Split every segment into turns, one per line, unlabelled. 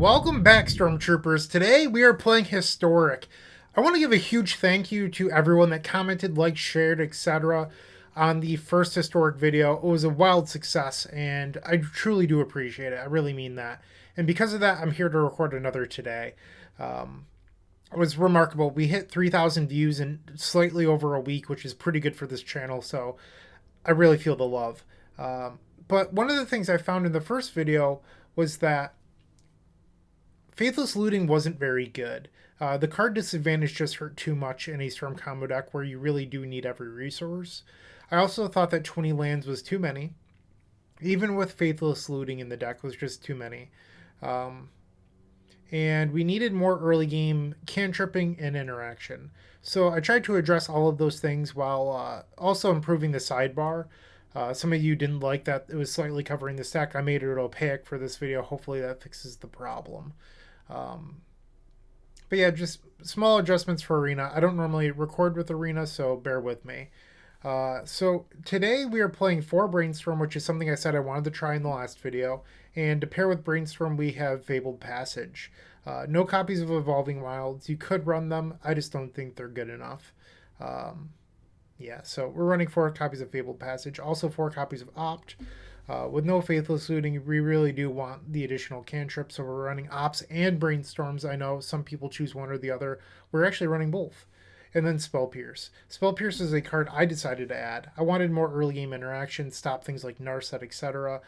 Welcome back, Stormtroopers. Today we are playing Historic. I want to give a huge thank you to everyone that commented, liked, shared, etc. on the first Historic video. It was a wild success, and I truly do appreciate it. I really mean that. And because of that, I'm here to record another today. It was remarkable. We hit 3,000 views in slightly over a week, which is pretty good for this channel, so I really feel the love. But one of the things I found in the first video was that Faithless Looting wasn't very good. The card disadvantage just hurt too much in a Storm combo deck where you really do need every resource. I also thought that 20 lands was too many. Even with Faithless Looting in the deck was just too many. And we needed more early game cantripping and interaction. So I tried to address all of those things while also improving the sidebar. Some of you didn't like that it was slightly covering the stack. I made it opaque for this video. Hopefully that fixes the problem. But yeah, just small adjustments for Arena. I don't normally record with Arena, so bear with me. So today we are playing 4 Brainstorm, which is something I said I wanted to try in the last video. And to pair with Brainstorm, we have Fabled Passage. No copies of Evolving Wilds. You could run them. I just don't think they're good enough. Yeah, so we're running 4 copies of Fabled Passage. Also 4 copies of Opt. With no Faithless Looting, we really do want the additional cantrip, so we're running Ops and Brainstorms. I know some people choose one or the other. We're actually running both. And then Spell Pierce. Spell Pierce is a card I decided to add. I wanted more early game interaction, stop things like Narset, etc.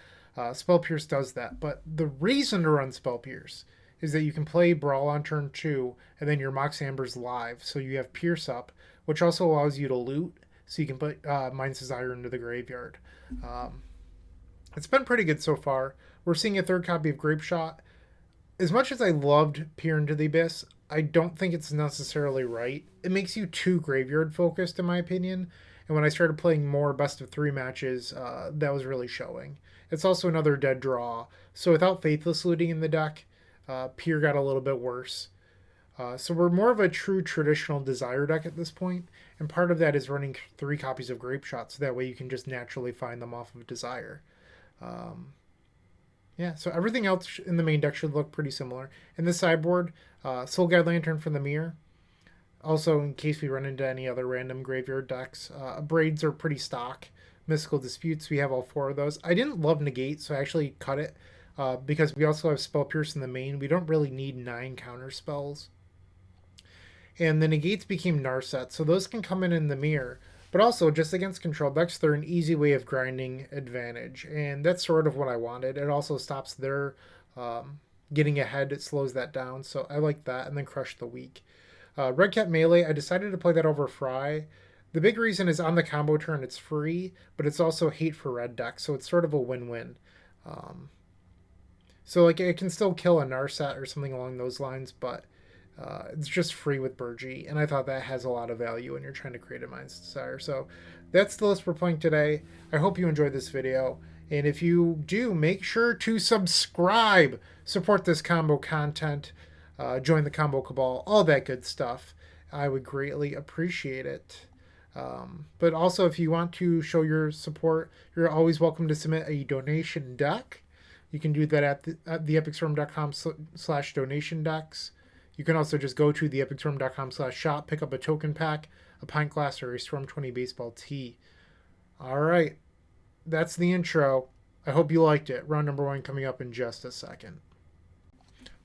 Spell Pierce does that. But the reason to run Spell Pierce is that you can play Baral on turn 2, and then your Mox Amber's live. So you have Pierce up, which also allows you to loot, so you can put Mind's Desire into the graveyard. It's been pretty good so far. We're seeing a 3rd copy of Grape Shot. As much as I loved Peer into the Abyss, I don't think it's necessarily right. It makes you too graveyard focused, in my opinion. And when I started playing more best of 3 matches, that was really showing. It's also another dead draw. So without Faithless Looting in the deck, Peer got a little bit worse. So we're more of a true traditional Desire deck at this point, and part of that is running 3 copies of Grape Shot, so that way you can just naturally find them off of Desire. Yeah, so everything else in the main deck should look pretty similar. In the sideboard, Soul Guide Lantern from the Mirror. Also, in case we run into any other random graveyard decks, Braids are pretty stock. Mystical Disputes, we have all 4 of those. I didn't love Negate, so I actually cut it because we also have Spell Pierce in the main. We don't really need 9 counter spells. And the Negates became Narset, so those can come in the Mirror. But also, just against control decks, they're an easy way of grinding advantage. And that's sort of what I wanted. It also stops their getting ahead. It slows that down. So I like that. And then Crush the Weak. Red Cat Melee, I decided to play that over Fry. The big reason is on the combo turn, it's free. But it's also hate for red decks. So it's sort of a win-win. So like it can still kill a Narset or something along those lines. But it's just free with Birgi, and I thought that has a lot of value when you're trying to create a Mind's Desire. So that's the list we're playing today. I hope you enjoyed this video, and if you do, make sure to subscribe, support this combo content, join the Combo Cabal, all that good stuff. I would greatly appreciate it. But also, if you want to show your support, you're always welcome to submit a donation deck. You can do that at theepicstorm.com/donation decks. You can also just go to theepicstorm.com/shop, pick up a token pack, a pint glass, or a Storm 20 baseball tee. All right, that's the intro. I hope you liked it. Round number 1 coming up in just a second.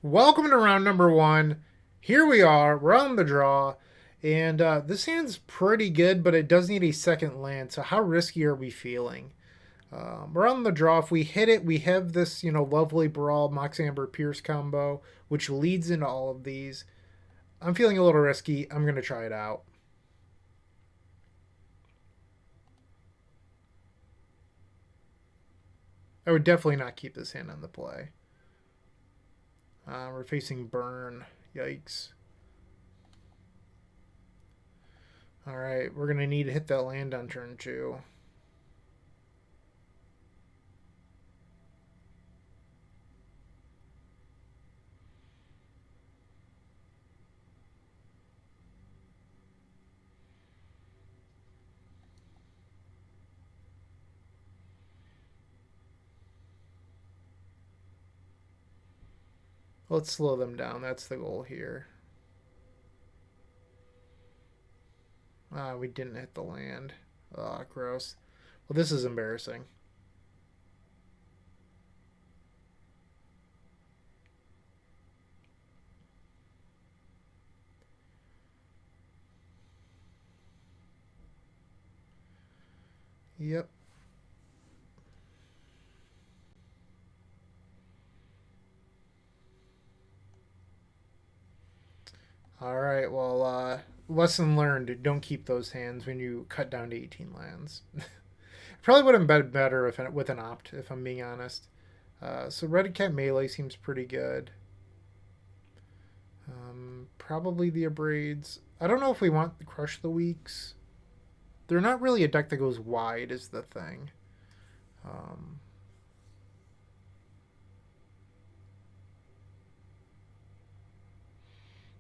Welcome to round number 1. Here we are. We're on the draw. And this hand's pretty good, but it does need a second land. So how risky are we feeling? We're on the draw. If we hit it, we have this, lovely Baral, Mox Amber, Pierce combo, which leads into all of these. I'm feeling a little risky. I'm going to try it out. I would definitely not keep this hand on the play. We're facing Burn. Yikes. All right, we're going to need to hit that land on turn 2. Let's slow them down. That's the goal here. We didn't hit the land. Gross. Well, this is embarrassing. Yep. All right. Well, lesson learned: don't keep those hands when you cut down to 18 lands. Probably would have been better if with an opt, if I'm being honest. So Red Cat melee seems pretty good. Probably the Abrades. I don't know if we want to Crush the Weeks. They're not really a deck that goes wide, is the thing.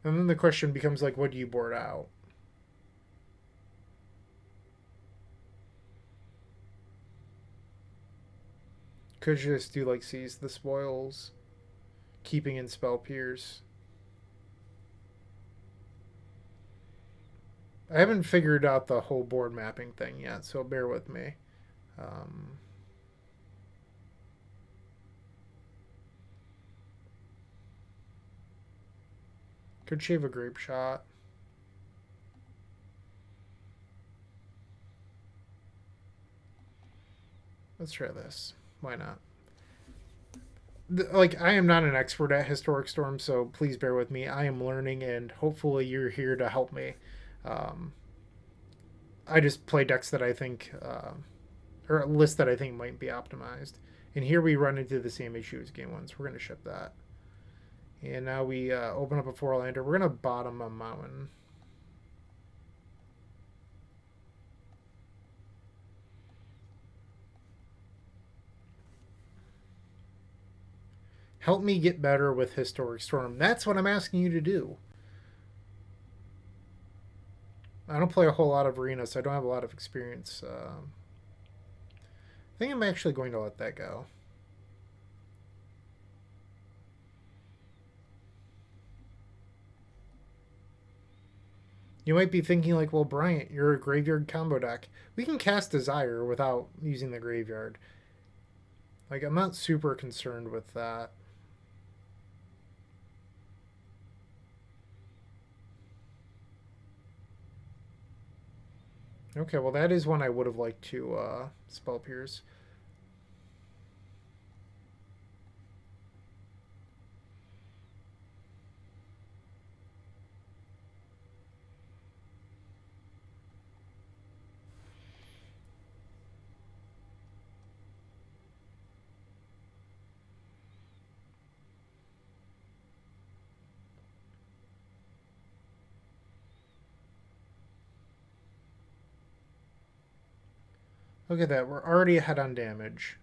And then the question becomes like, what do you board out? Could you just do like Seize the Spoils, keeping in Spell Pierce? I haven't figured out the whole board mapping thing yet, so bear with me. Could shave a Grape Shot. Let's try this. Why not? Like, I am not an expert at Historic Storm, so please bear with me. I am learning, and hopefully you're here to help me. I just play decks that I think, or a list that I think might be optimized. And here we run into the same issue as game one, so we're going to ship that. And now we open up a 4-lander. We're going to bottom a mountain. Help me get better with Historic Storm. That's what I'm asking you to do. I don't play a whole lot of Arena, so I don't have a lot of experience. I think I'm actually going to let that go. You might be thinking like, well, Bryant, you're a graveyard combo deck. We can cast Desire without using the graveyard. Like, I'm not super concerned with that. Okay, well, that is one I would have liked to Spell Pierce. Look at that. We're already ahead on damage.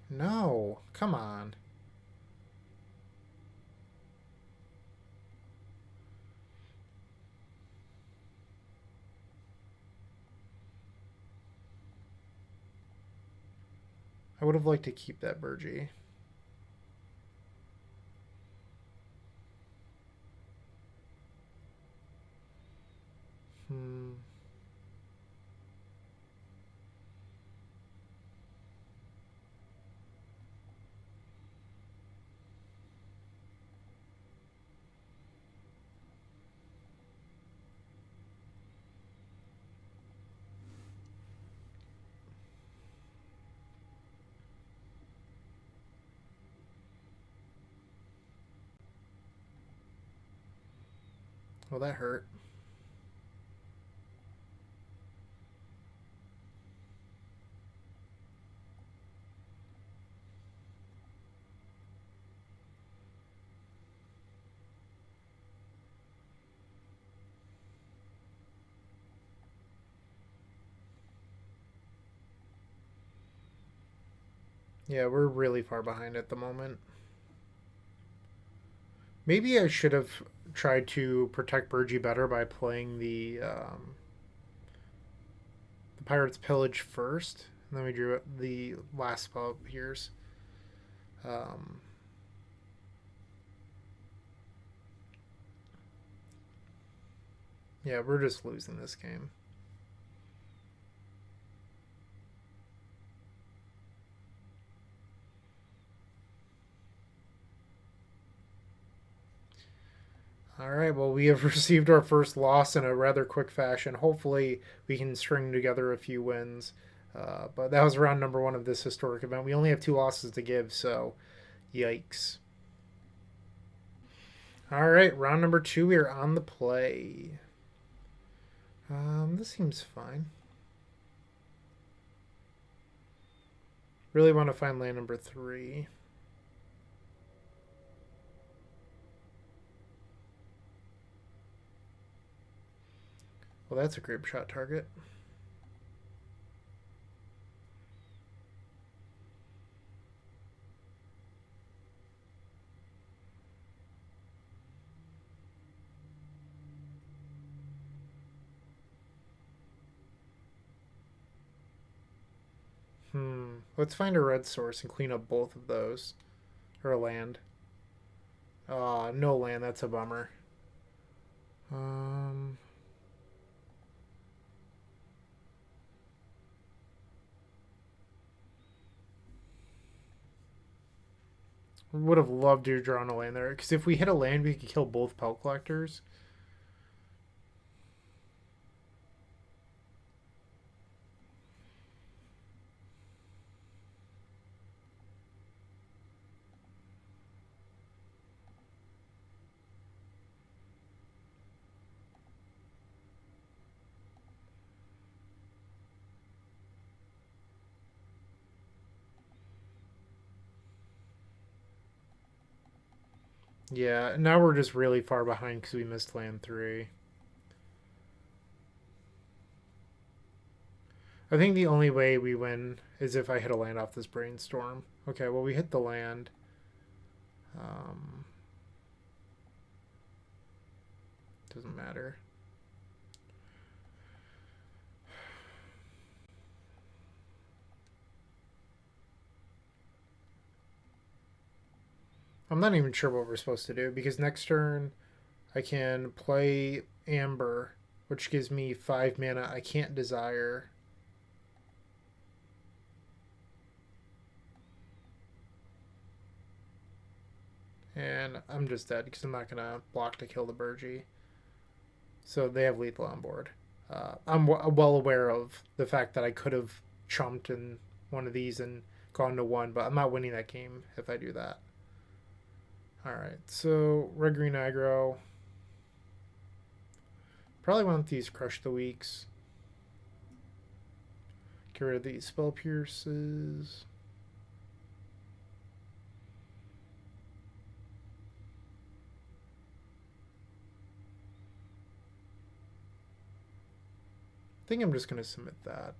No. Come on. I would have liked to keep that Birgi. Well, that hurt. Yeah, we're really far behind at the moment. Maybe I should have tried to protect Birgi better by playing the Pirate's Pillage first. And then we drew the last spell Pierce. Um, yeah, we're just losing this game. All right, well, we have received our first loss in a rather quick fashion. Hopefully, we can string together a few wins. But that was round number 1 of this historic event. We only have 2 losses to give, so yikes. All right, round number 2, we are on the play. This seems fine. Really want to find land number 3. Well, that's a grape shot target. Let's find a red source and clean up both of those. Or a land. No land. That's a bummer. Would have loved to draw on a land there. Because if we hit a land, we could kill both Pelt Collectors. Yeah, now we're just really far behind because we missed land 3. I think the only way we win is if I hit a land off this Brainstorm. Okay, well, we hit the land. Doesn't matter. I'm not even sure what we're supposed to do because next turn I can play Amber, which gives me 5 mana. I can't desire. And I'm just dead because I'm not going to block to kill the Birgi. So they have lethal on board. I'm well aware of the fact that I could have chumped in one of these and gone to 1, but I'm not winning that game if I do that. Alright, so red green aggro. Probably want these crush the weaks. Get rid of these spell pierces. I think I'm just going to submit that.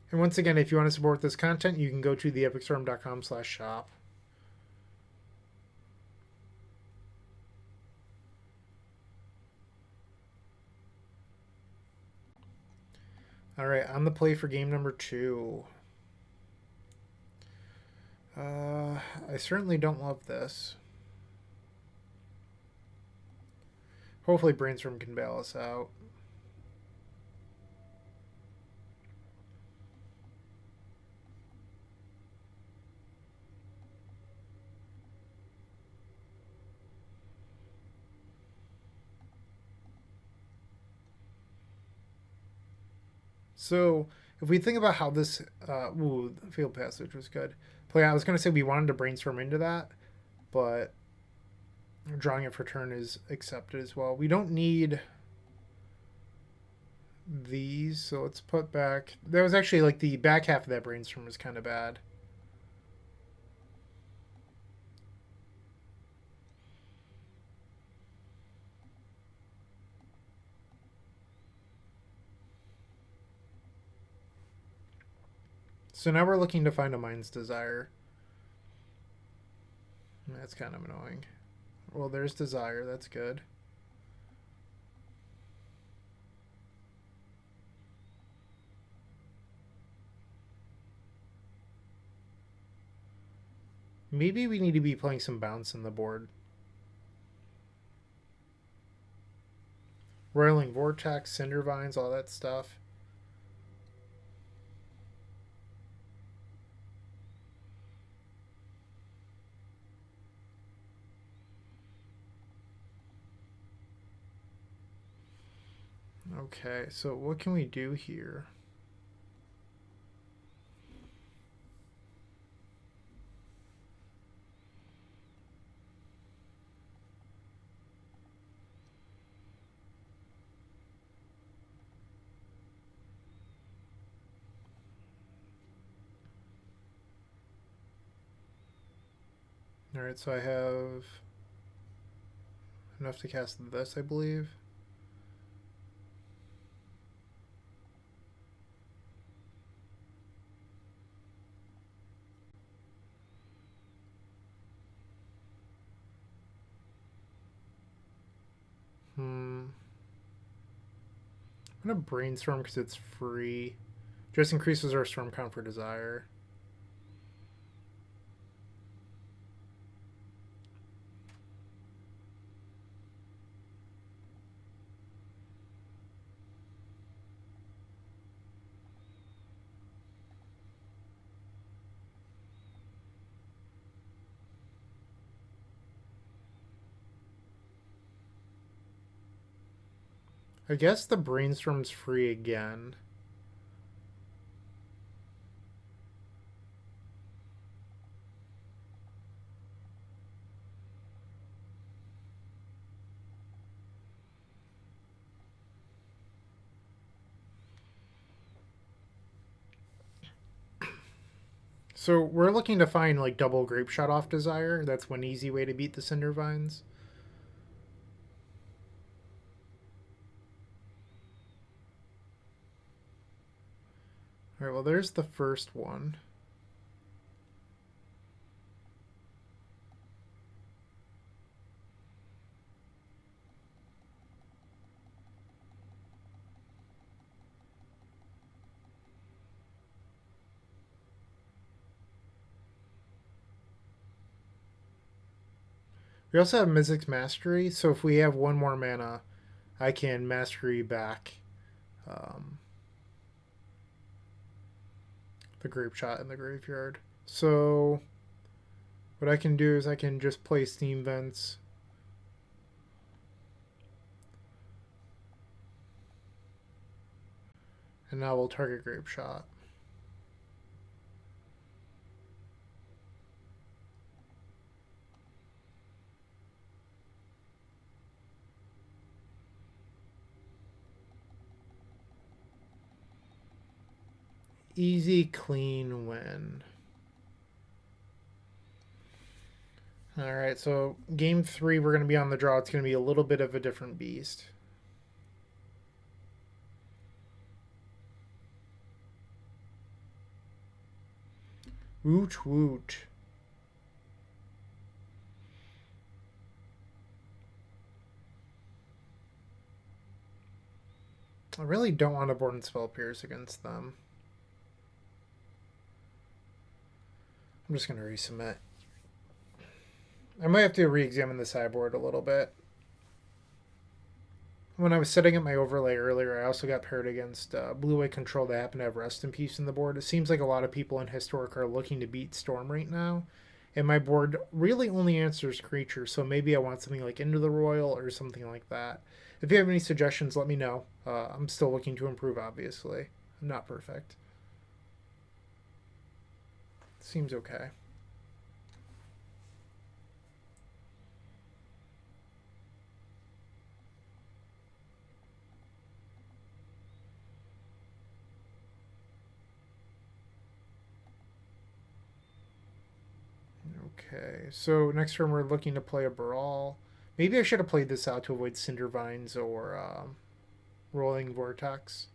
And once again, if you want to support this content, you can go to theepicstorm.com/shop. All right, on the play for game number 2. I certainly don't love this. Hopefully Brainstorm can bail us out. So if we think about how this, the Fabled Passage was good. Play. I was going to say we wanted to Brainstorm into that, but drawing it for turn is accepted as well. We don't need these, so let's put back. That was actually like the back half of that Brainstorm was kind of bad. So now we're looking to find a Mind's Desire. That's kind of annoying. Well, there's Desire. That's good. Maybe we need to be playing some bounce in the board. Roiling Vortex, Cinder Vines, all that stuff. Okay, so what can we do here? Alright, so I have enough to cast this, I believe. I'm gonna Brainstorm because it's free. Just increases our storm count for desire. I guess the Brainstorm's free again. So we're looking to find like double grape shot off desire. That's one easy way to beat the Cinder Vines. Alright, well there's the first one. We also have Mizzix Mastery, so if we have one more mana, I can Mastery back the grape shot in the graveyard. So what I can do is I can just play Steam Vents. And now we'll target grape shot. Easy, clean win. Alright, so game 3, we're going to be on the draw. It's going to be a little bit of a different beast. Woot woot. I really don't want to board and spell Pierce against them. I'm just going to resubmit. I might have to re-examine the sideboard a little bit. When I was setting up my overlay earlier, I also got paired against blue-white control that happened to have Rest in Peace in the board. It seems like a lot of people in Historic are looking to beat Storm right now. And my board really only answers creatures, so maybe I want something like Into the Royal or something like that. If you have any suggestions, let me know. I'm still looking to improve, obviously. I'm not perfect. Seems okay. Okay, so next turn we're looking to play a Baral. Maybe I should have played this out to avoid Cinder Vines or Rolling Vortex.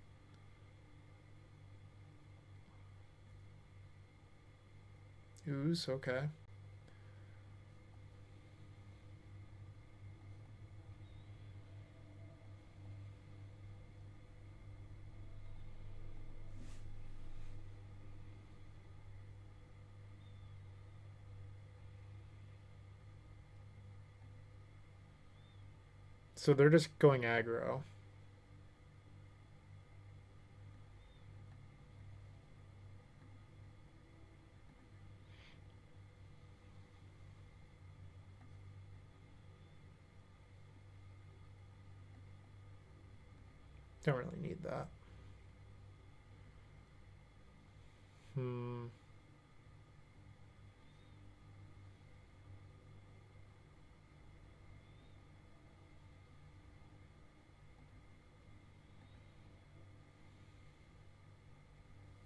Ooze, okay. So they're just going aggro. Don't really need that.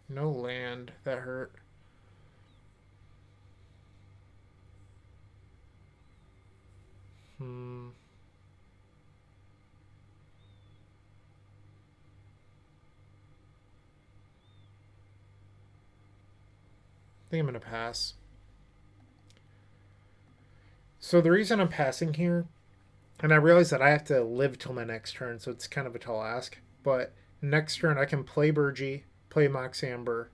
No land. That hurt. I think I'm going to pass. So the reason I'm passing here, and I realize that I have to live till my next turn, so it's kind of a tall ask, but next turn I can play Birgi, play Mox Amber,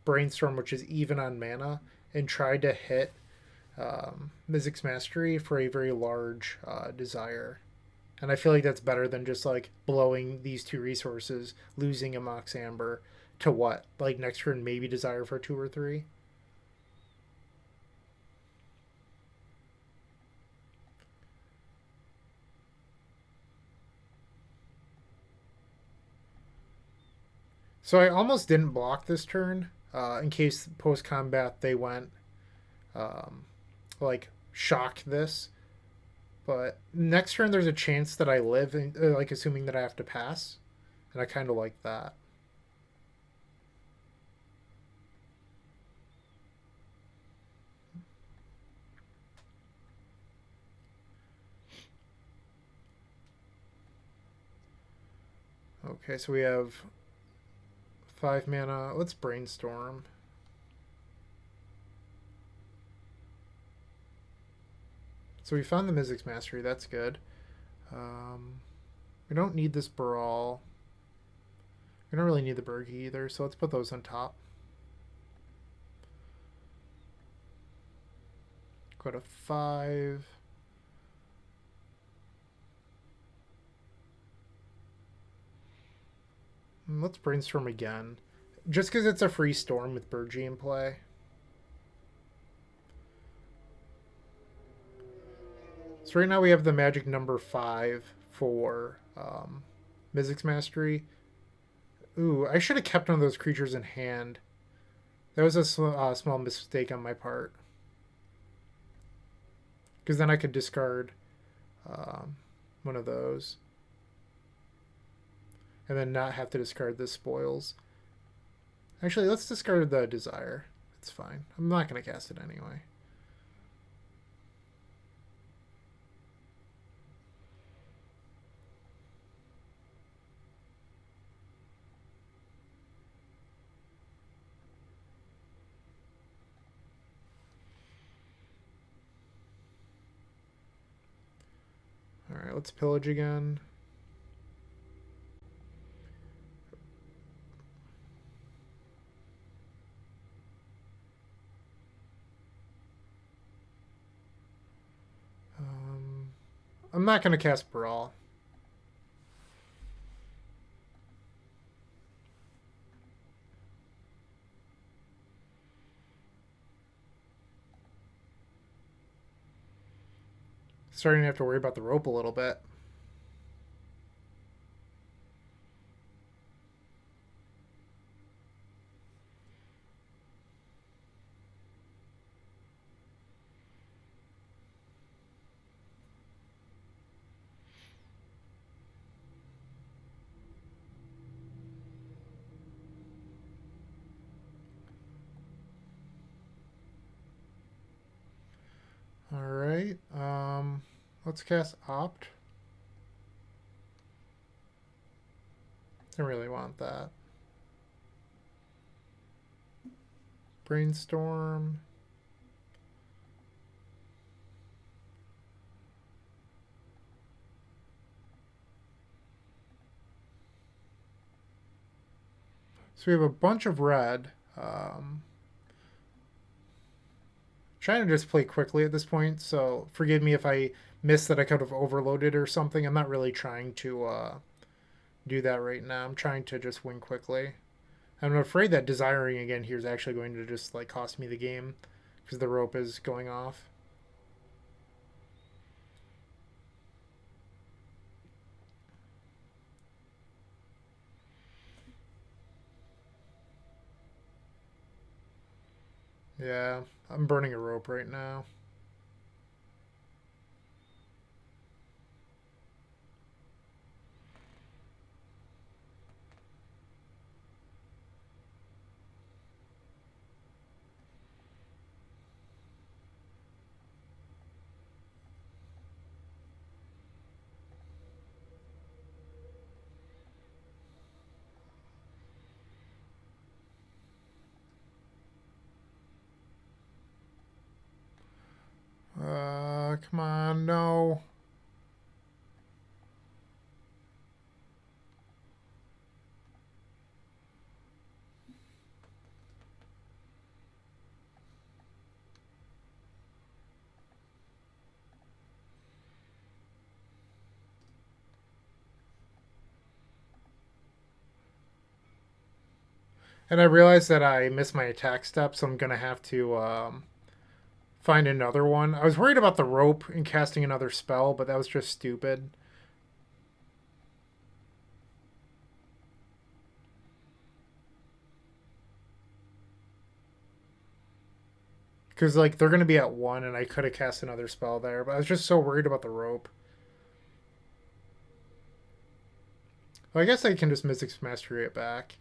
Brainstorm, which is even on mana, and try to hit Mizzix Mastery for a very large desire. And I feel like that's better than just like blowing these two resources, losing a Mox Amber to what? Like next turn, maybe desire for 2 or 3? So I almost didn't block this turn in case post combat they went like shock this. But next turn there's a chance that I live, like assuming that I have to pass, and I kind of like that. Okay, so we have 5 mana. Let's Brainstorm. So we found the Mizzix Mastery. That's good. We don't need this Baral. We don't really need the Birgi either, so let's put those on top. Go to 5. Let's Brainstorm again. Just because it's a free storm with Birgi in play. So right now we have the magic number 5 for Mizzix Mastery. Ooh, I should have kept one of those creatures in hand. That was a small mistake on my part. Because then I could discard one of those. And then not have to discard the spoils. Actually, let's discard the desire. It's fine. I'm not going to cast it anyway. Alright, let's pillage again. I'm not going to cast Baral. Starting to have to worry about the rope a little bit. Alright, let's cast Opt. Don't really want that. Brainstorm. So we have a bunch of red. Trying to just play quickly at this point, so forgive me if I miss that I could have overloaded or something. I'm not really trying to do that right now. I'm trying to just win quickly. I'm afraid that desiring again here is actually going to just like cost me the game because the rope is going off. Yeah, I'm burning a rope right now. Come on, no. And I realized that I missed my attack step, so I'm gonna have to find another one. I was worried about the rope and casting another spell, but that was just stupid. Because, like, they're going to be at 1, and I could have cast another spell there, but I was just so worried about the rope. Well, I guess I can just Mizzix Mastery it back.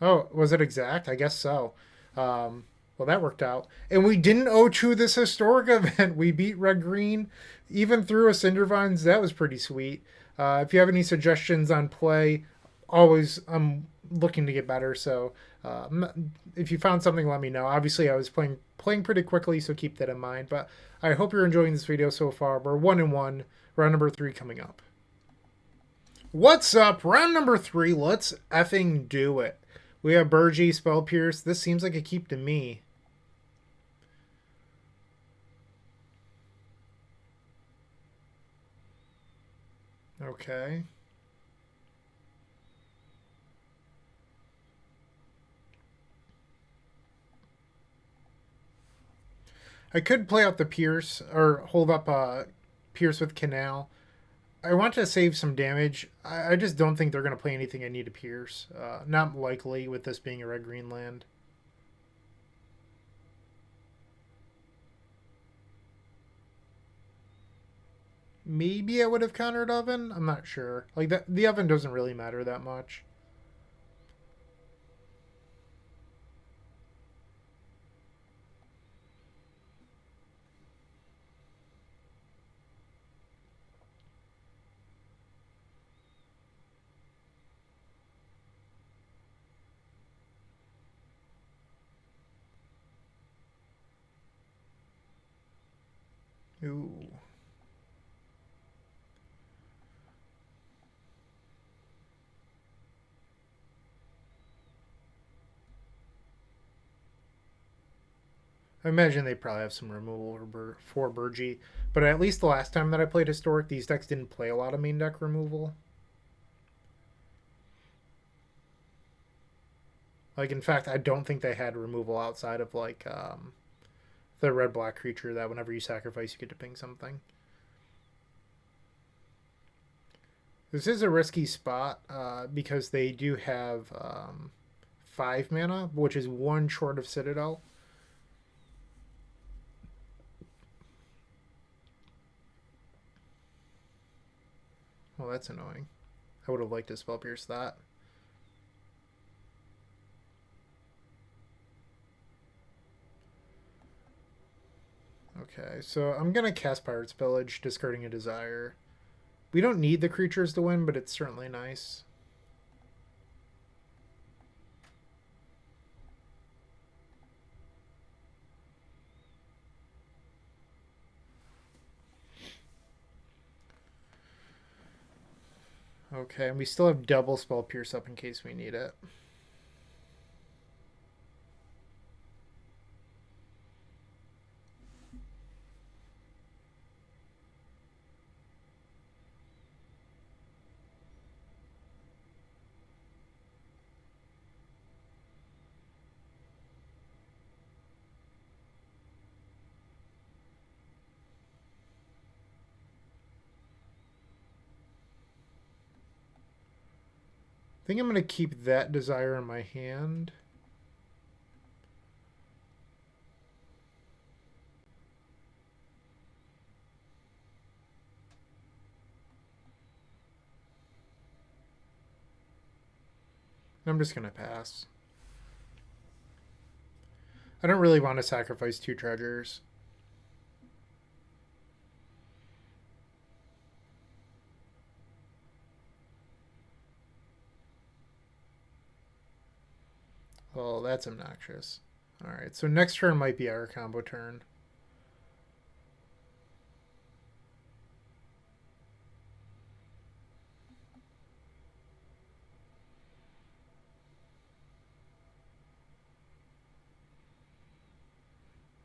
Oh, was it exact? I guess so. Well, that worked out. And we didn't O2 this historic event. We beat Red Green, even through a Cindervines. That was pretty sweet. If you have any suggestions on play, always I'm looking to get better. So if you found something, let me know. Obviously, I was playing pretty quickly, so keep that in mind. But I hope you're enjoying this video so far. We're 1-1. Round number 3 coming up. What's up? Round number 3. Let's effing do it. We have Birgi, Spell Pierce. This seems like a keep to me. Okay. I could play out the Pierce or hold up Pierce with Canal. I want to save some damage. I just don't think they're going to play anything I need to Pierce. Not likely with this being a red-green land. Maybe I would have countered Oven. I'm not sure. Like the Oven doesn't really matter that much. Ooh. I imagine they probably have some removal for Birgi, but at least the last time that I played Historic, these decks didn't play a lot of main deck removal. Like, in fact, I don't think they had removal outside of, like, the red-black creature that whenever you sacrifice, you get to ping something. This is a risky spot because they do have 5 mana, which is 1 short of Citadel. Well, that's annoying. I would have liked to Spell Pierce that. Okay, so I'm going to cast Pirate's Village, discarding a Desire. We don't need the creatures to win, but it's certainly nice. Okay, and we still have double spell pierce up in case we need it. I think I'm going to keep that desire in my hand. I'm just going to pass. I don't really want to sacrifice 2 treasures. Well, that's obnoxious. Alright, so next turn might be our combo turn.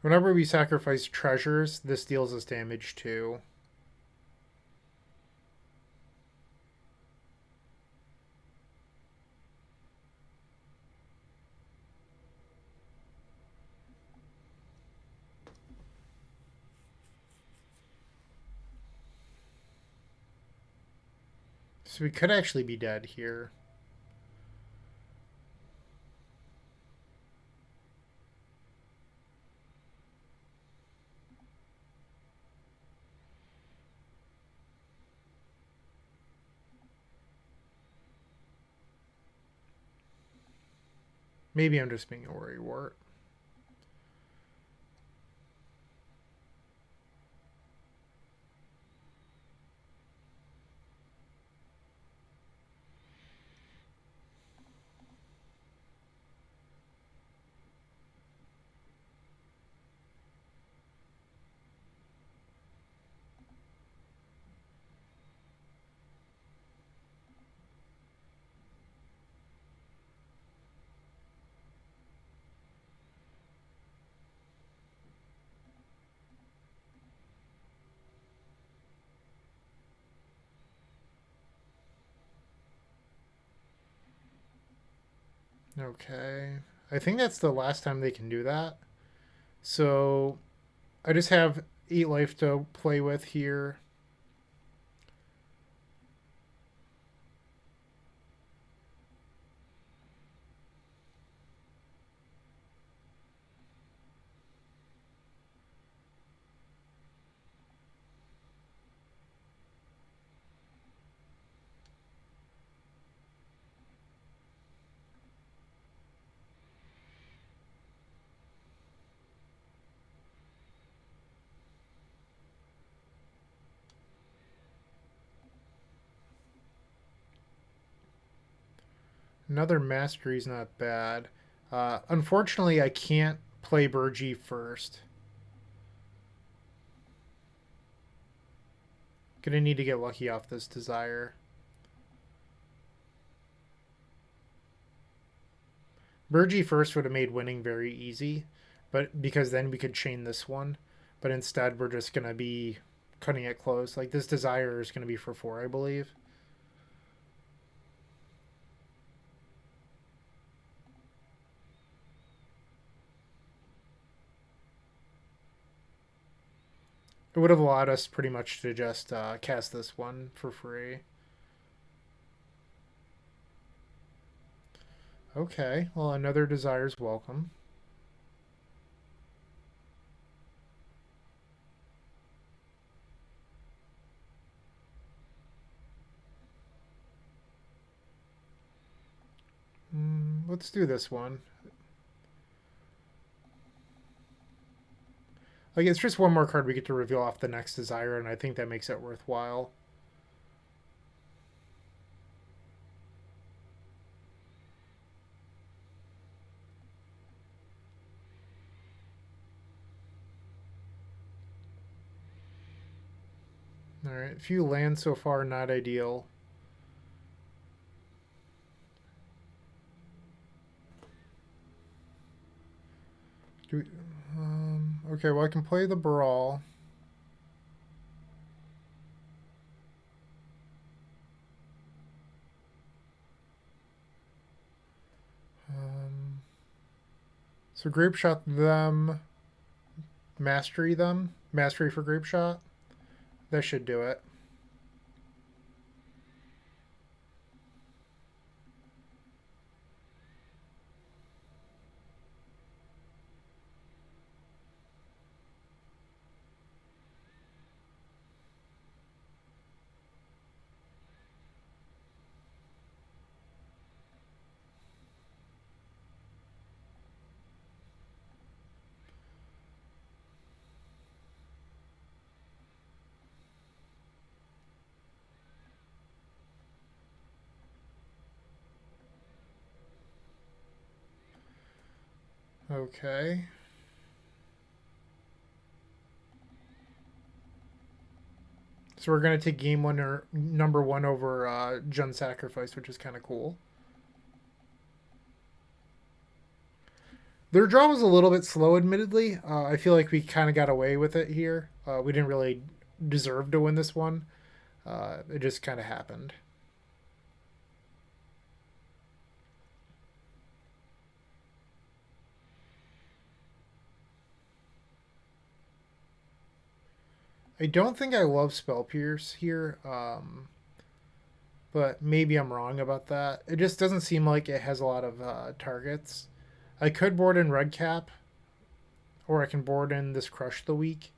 Whenever we sacrifice treasures, this deals us damage too. So we could actually be dead here. Maybe I'm just being a worrywart. Okay. I think that's the last time they can do that. So I just have 8 life to play with here. Another mastery is not bad. Unfortunately, I can't play Birgi first. Gonna need to get lucky off this desire. Birgi first would have made winning very easy, but because then we could chain this one. But instead, we're just gonna be cutting it close. Like this desire is gonna be for 4, I believe. It would have allowed us pretty much to just cast this one for free. Okay, well, another desire's welcome. Let's do this one. Like, it's just one more card we get to reveal off the next desire, and I think that makes it worthwhile. Alright, a few lands so far, not ideal. Do we, okay, well I can play the Baral. So Grape Shot them, Mastery them, Mastery for Grape Shot. That should do it. Okay. So we're going to take game one or number one over Jun Sacrifice, which is kind of cool. Their draw was a little bit slow, admittedly. I feel like we kind of got away with it here. We didn't really deserve to win this one. It just kind of happened. I don't think I love Spell Pierce here, but maybe I'm wrong about that. It just doesn't seem like it has a lot of targets. I could board in Red Cap, or I can board in this Crush the Weak.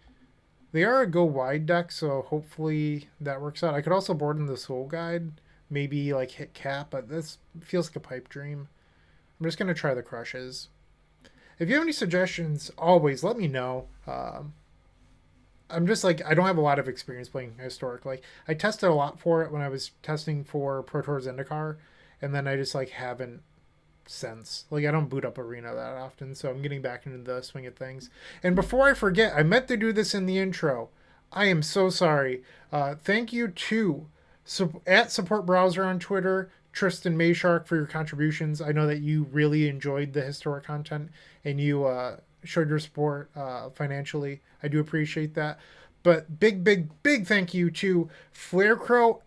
They are a go wide deck, so hopefully that works out. I could also board in the Soul Guide, maybe like hit Cap, but this feels like a pipe dream. I'm just going to try the Crushes. If you have any suggestions, always let me know. I'm just like, I don't have a lot of experience playing Historic. Like, I tested a lot for it when I was testing for Pro Tour Zendikar, and then I just like haven't since. Like, I don't boot up Arena that often, so I'm getting back into the swing of things. And before I forget, I meant to do this in the intro. I am so sorry. Thank you to at Support Browser on Twitter, Tristan Mayshark, for your contributions. I know that you really enjoyed the historic content, and you showed your support financially. I do appreciate that. But big thank you to Flarecrow,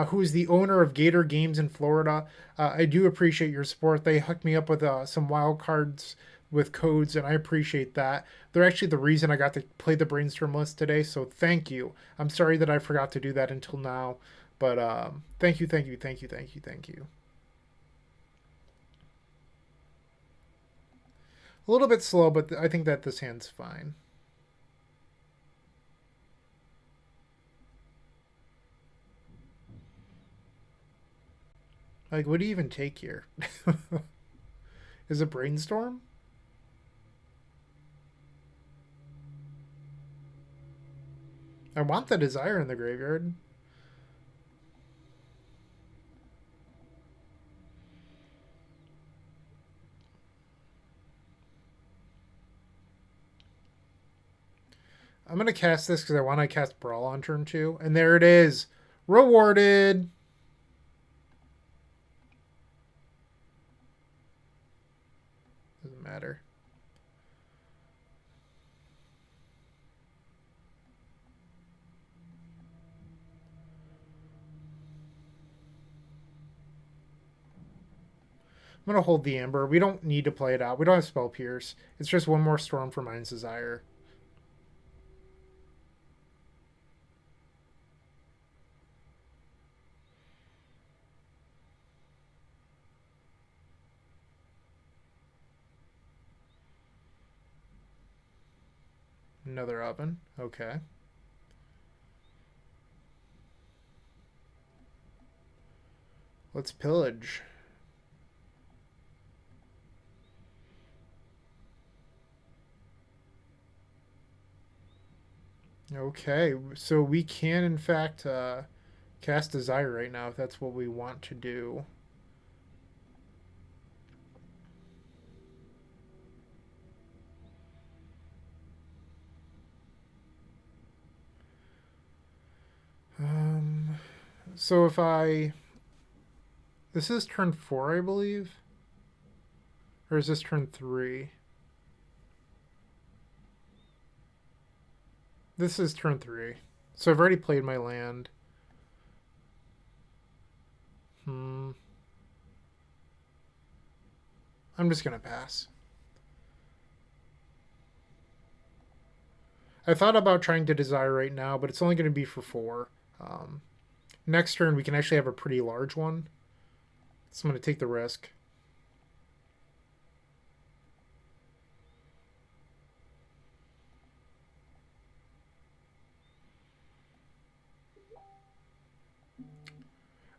who is the owner of Gator Games in Florida. I do appreciate your support. They hooked me up with some wild cards with codes, and I appreciate that. They're actually the reason I got to play the Brainstorm list today, so thank you. I'm sorry that I forgot to do that until now, but thank you. A little bit slow, but I think that this hand's fine. Like, what do you even take here? Is it Brainstorm? I want the Desire in the graveyard. I'm going to cast this because I want to cast Brawl on turn 2. And there it is. Rewarded. Doesn't matter. I'm going to hold the Amber. We don't need to play it out. We don't have Spell Pierce. It's just one more Storm for Mind's Desire. Another oven. Okay. Let's pillage. Okay, so we can in fact cast Desire right now if that's what we want to do. So if this is turn 4, I believe, or is this turn 3? This is turn 3. So I've already played my land. I'm just going to pass. I thought about trying to desire right now, but it's only going to be for 4. Next turn, we can actually have a pretty large one. So I'm going to take the risk.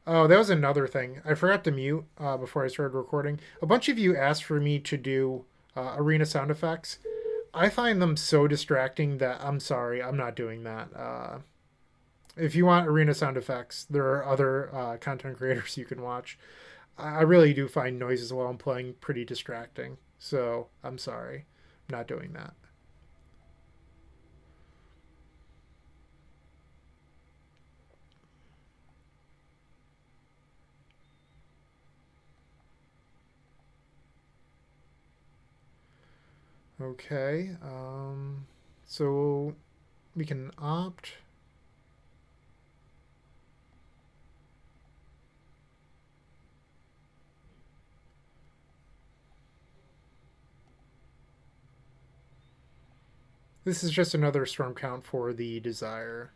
Oh, that was another thing. I forgot to mute before I started recording. A bunch of you asked for me to do arena sound effects. I find them so distracting that I'm sorry, I'm not doing that. If you want arena sound effects, there are other content creators you can watch. I really do find noises while I'm playing pretty distracting. So I'm sorry, I'm not doing that. Okay, so we can opt. This is just another storm count for the desire.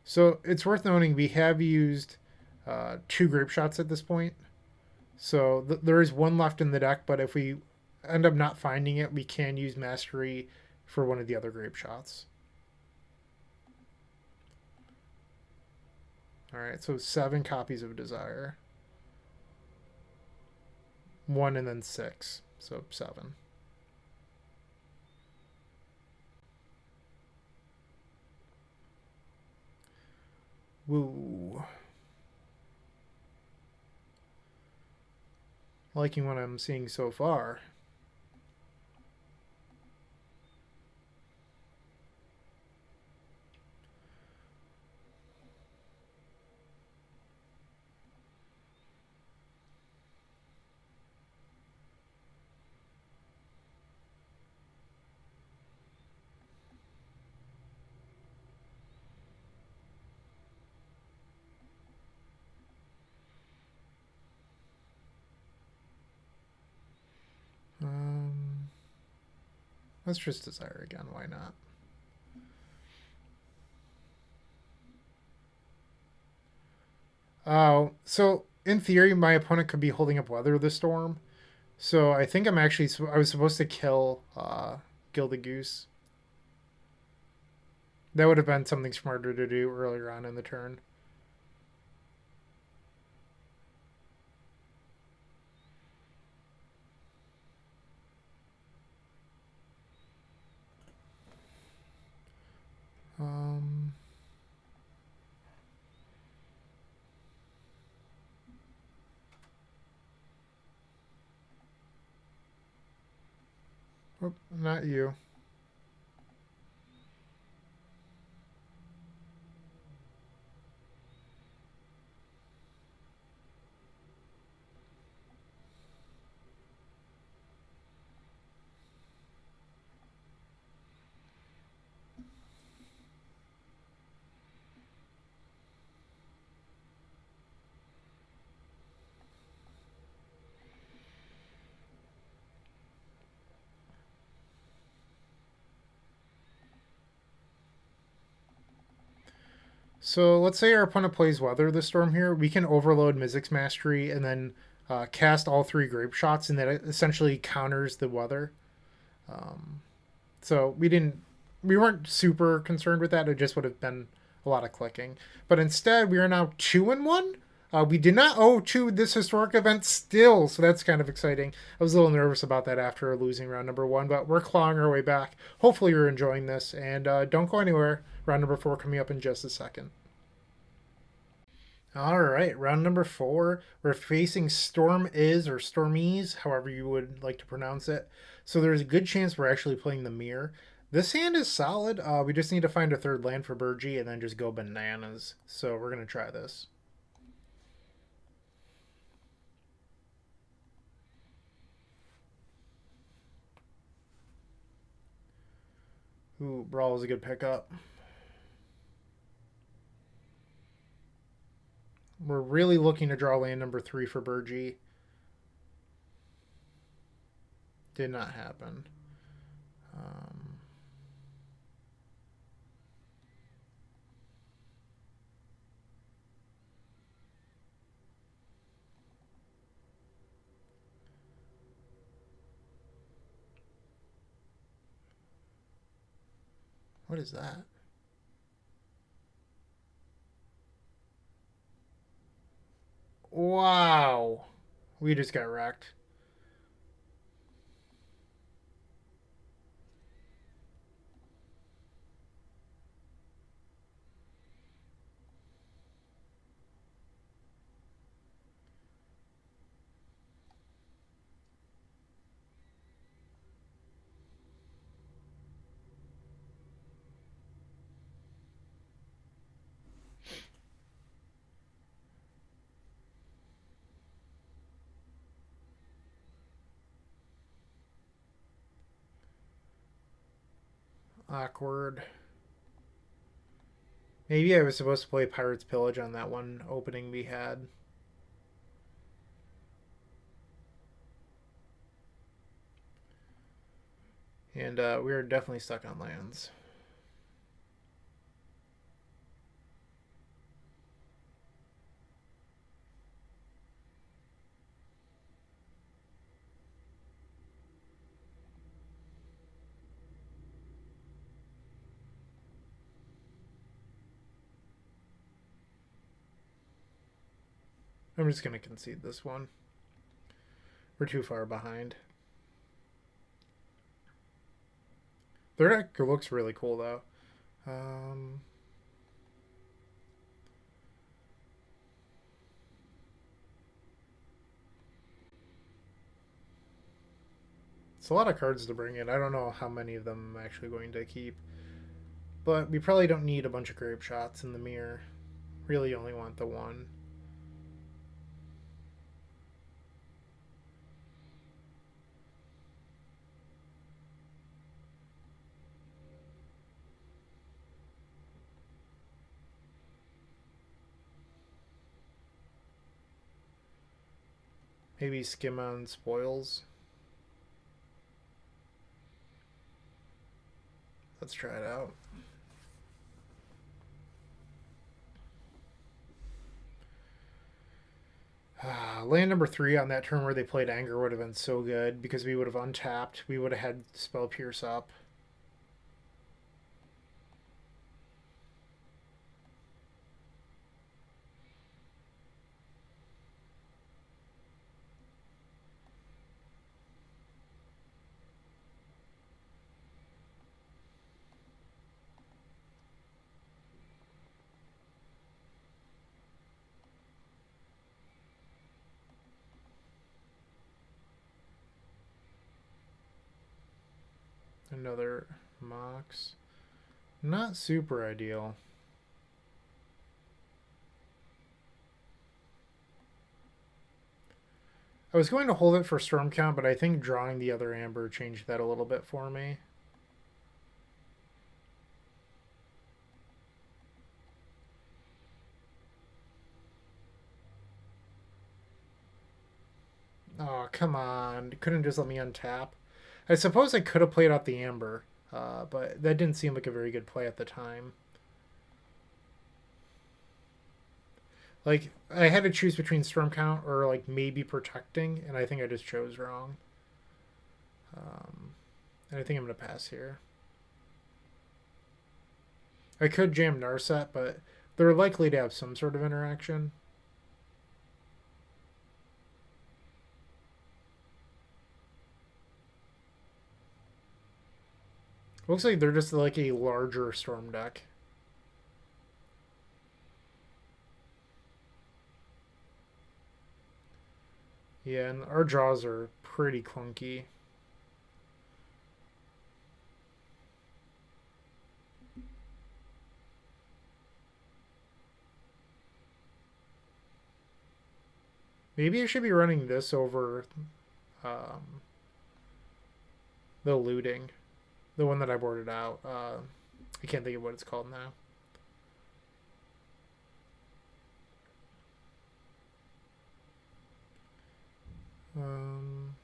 So it's worth noting we have used 2 grape shots at this point. So there is one left in the deck, but if we end up not finding it, we can use mastery for one of the other grape shots. All right, so 7 copies of desire. 1 and then 6, so 7. Woo. Liking what I'm seeing so far. Let's just desire again. Why not? Oh, so in theory, my opponent could be holding up Weather the Storm. So I think I'm actually I was supposed to kill Gilded Goose. That would have been something smarter to do earlier on in the turn. Oh, not you. So let's say our opponent plays Weather the Storm here. We can overload Mizzix Mastery and then cast all 3 grape shots, and that essentially counters the Weather. So we weren't super concerned with that. It just would have been a lot of clicking. But instead, we are now 2-1. We did not owe to this historic event still, so that's kind of exciting. I was a little nervous about that after losing round number 1, but we're clawing our way back. Hopefully you're enjoying this, and don't go anywhere. Round number 4 coming up in just a second. All right, round number 4. We're facing Storm Is or Stormies, however you would like to pronounce it. So there's a good chance we're actually playing the Mirror. This hand is solid. We just need to find a third land for Birgi and then just go bananas. So we're going to try this. Ooh, Baral is a good pickup. We're really looking to draw land number 3 for Birgi. Did not happen. What is that? Wow. We just got wrecked. Awkward. Maybe I was supposed to play Pirate's Pillage on that one opening we had. And we are definitely stuck on lands. I'm just going to concede this one. We're too far behind. Their deck looks really cool, though. It's a lot of cards to bring in. I don't know how many of them I'm actually going to keep. But we probably don't need a bunch of grape shots in the mirror. Really only want the one. Maybe skim on spoils. Let's try it out. Land number 3 on that turn where they played Anger would have been so good because we would have untapped. We would have had Spell Pierce up. Another Mox. Not super ideal. I was going to hold it for Storm Count, but I think drawing the other Amber changed that a little bit for me. Oh, come on. Couldn't just let me untap. I suppose I could have played out the Amber, but that didn't seem like a very good play at the time. Like, I had to choose between Storm Count or, like, maybe Protecting, and I think I just chose wrong. And I think I'm going to pass here. I could jam Narset, but they're likely to have some sort of interaction. Looks like they're just like a larger Storm deck. Yeah, and our draws are pretty clunky. Maybe I should be running this over um, the looting. The one that I boarded out. I can't think of what it's called now. I'm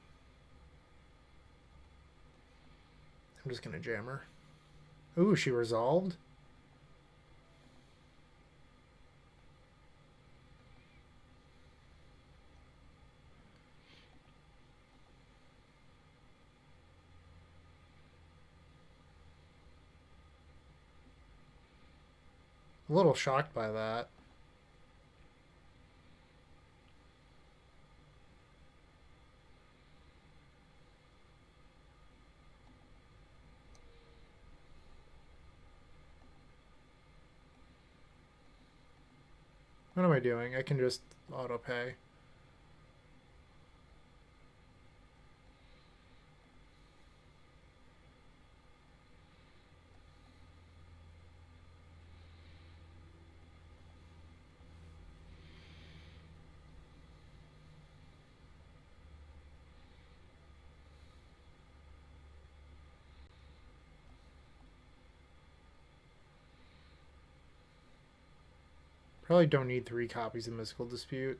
just going to jam her. Ooh, she resolved? A little shocked by that. What am I doing? I can just auto pay. Probably don't need 3 copies of Mystical Dispute.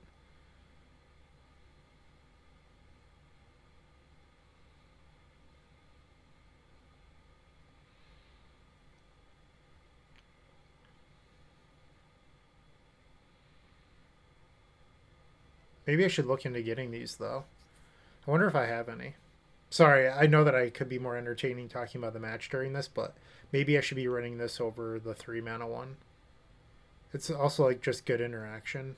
Maybe I should look into getting these, though. I wonder if I have any. Sorry, I know that I could be more entertaining talking about the match during this, but maybe I should be running this over the 3 mana one. It's also like just good interaction.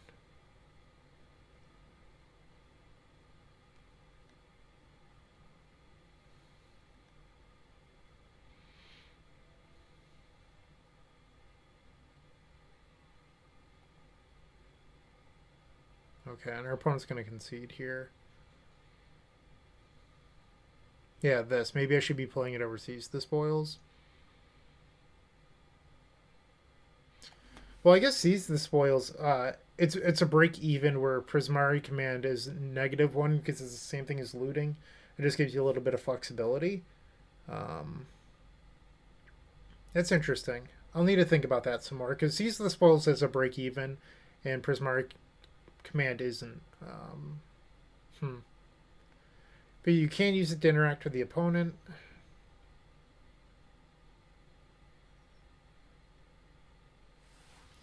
Okay, and our opponent's going to concede here. Yeah, this. Maybe I should be playing it overseas, the spoils. Well, I guess Seize the Spoils, it's a break even where Prismari command is -1 because it's the same thing as looting. It just gives you a little bit of flexibility. Um, that's interesting. I'll need to think about that some more because Seize the Spoils is a break even, and Prismari command isn't. But you can use it to interact with the opponent.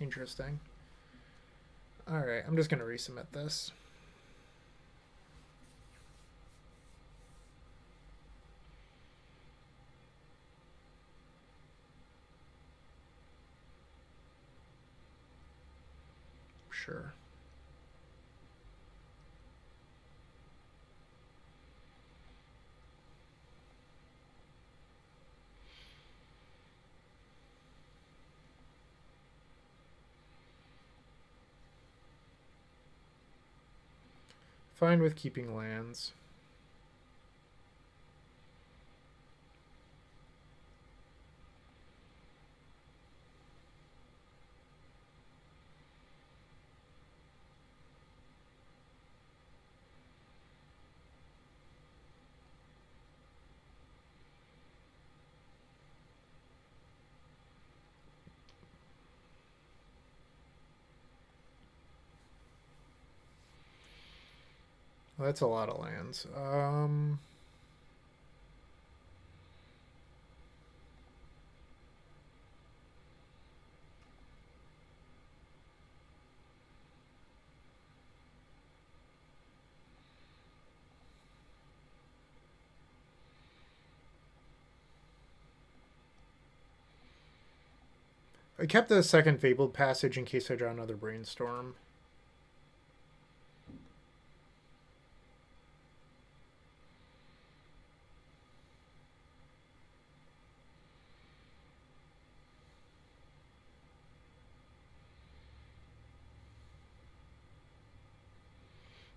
Interesting. Alright, I'm just going to resubmit this. Sure. Fine with keeping lands. Well, that's a lot of lands. I kept the second Fabled Passage in case I draw another Brainstorm.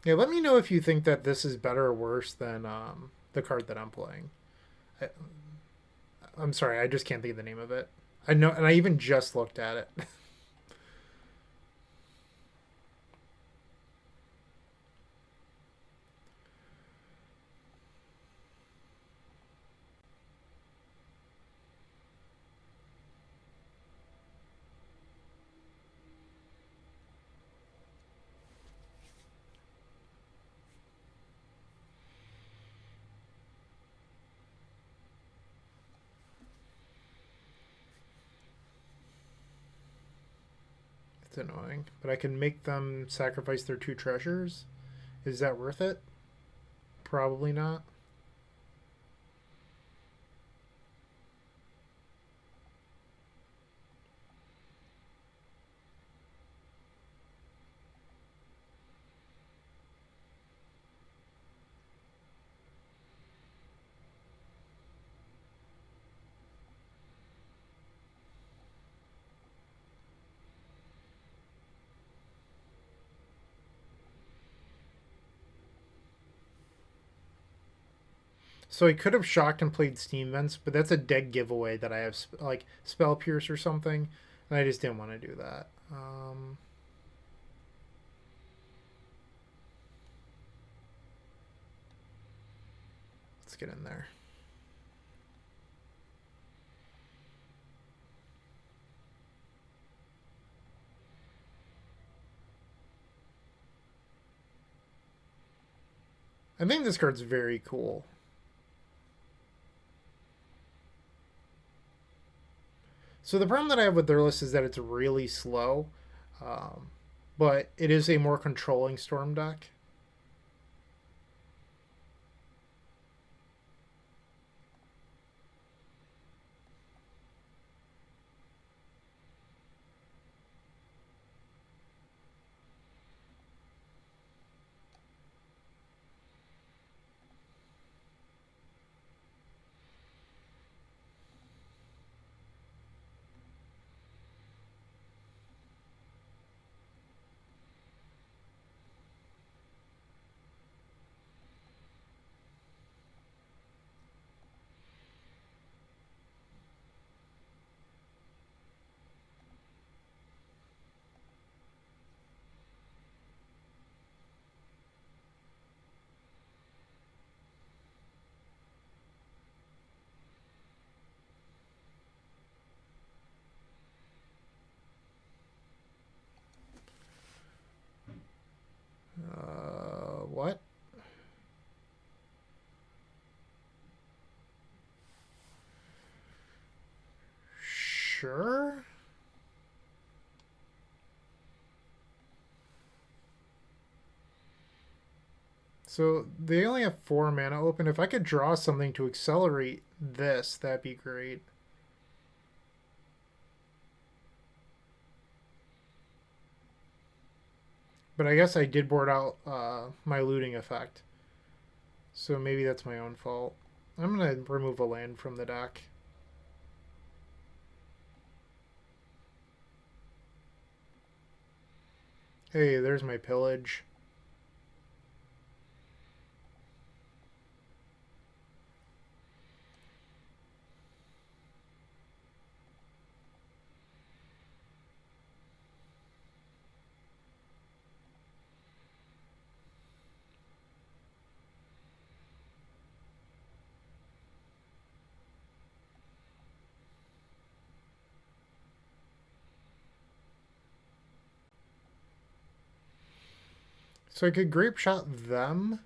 Yeah, let me know if you think that this is better or worse than the card that I'm playing. I'm sorry, I just can't think of the name of it. I know, and I even just looked at it. It's annoying. But I can make them sacrifice their 2 treasures. Is that worth it? Probably not. So I could have shocked and played Steam Vents, but that's a dead giveaway that I have like Spell Pierce or something, and I just didn't want to do that. Let's get in there. I think this card's very cool. So the problem that I have with their list is that it's really slow, but it is a more controlling Storm deck. What? Sure. So they only have 4 mana open. If I could draw something to accelerate this, that'd be great. But I guess I did board out my looting effect. So maybe that's my own fault. I'm going to remove a land from the deck. Hey, there's my pillage. So I could grape shot them.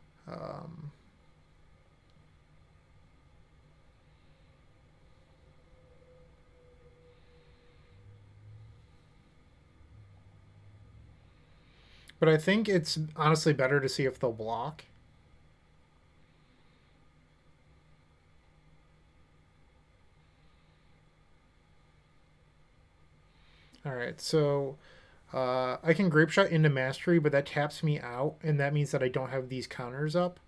But I think it's honestly better to see if they'll block. Alright, so I can grape shot into mastery, but that taps me out, and that means that I don't have these counters up.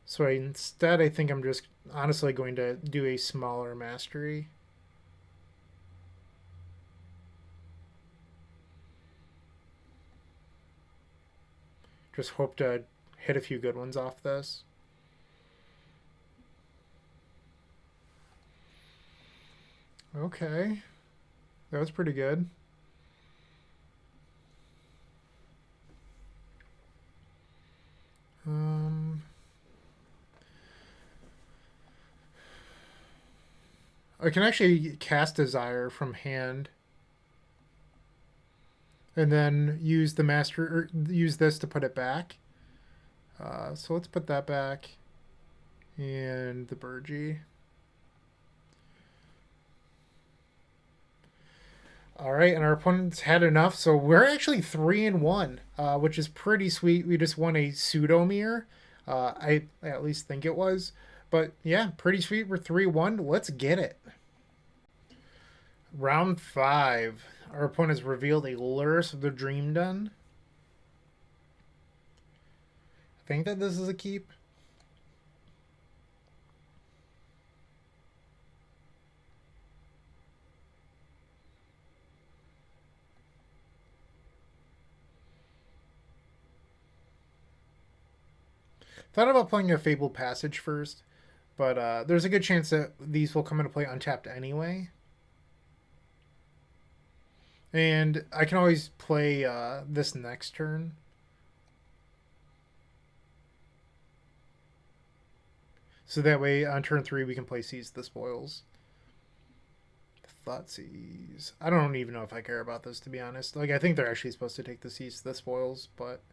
So instead, I think I'm just honestly going to do a smaller mastery. Just hope to hit a few good ones off this. Okay. That was pretty good. I can actually cast Desire from hand. And then use the master, or use this to put it back. So let's put that back. And the Birgi. All right, and our opponents had enough, so we're actually 3-1, which is pretty sweet. We just won a pseudo mirror. I at least think it was, but yeah, pretty sweet. We're 3-1. Let's get it. Round 5. Our opponent has revealed a Lurrus of the Dream Den. I think that this is a keep. Thought about playing a Fabled Passage first, but there's a good chance that these will come into play untapped anyway. And I can always play this next turn. So that way on turn 3 we can play Seize the Spoils. Thoughtseize. I don't even know if I care about this, to be honest. Like, I think they're actually supposed to take the Seize the Spoils, but...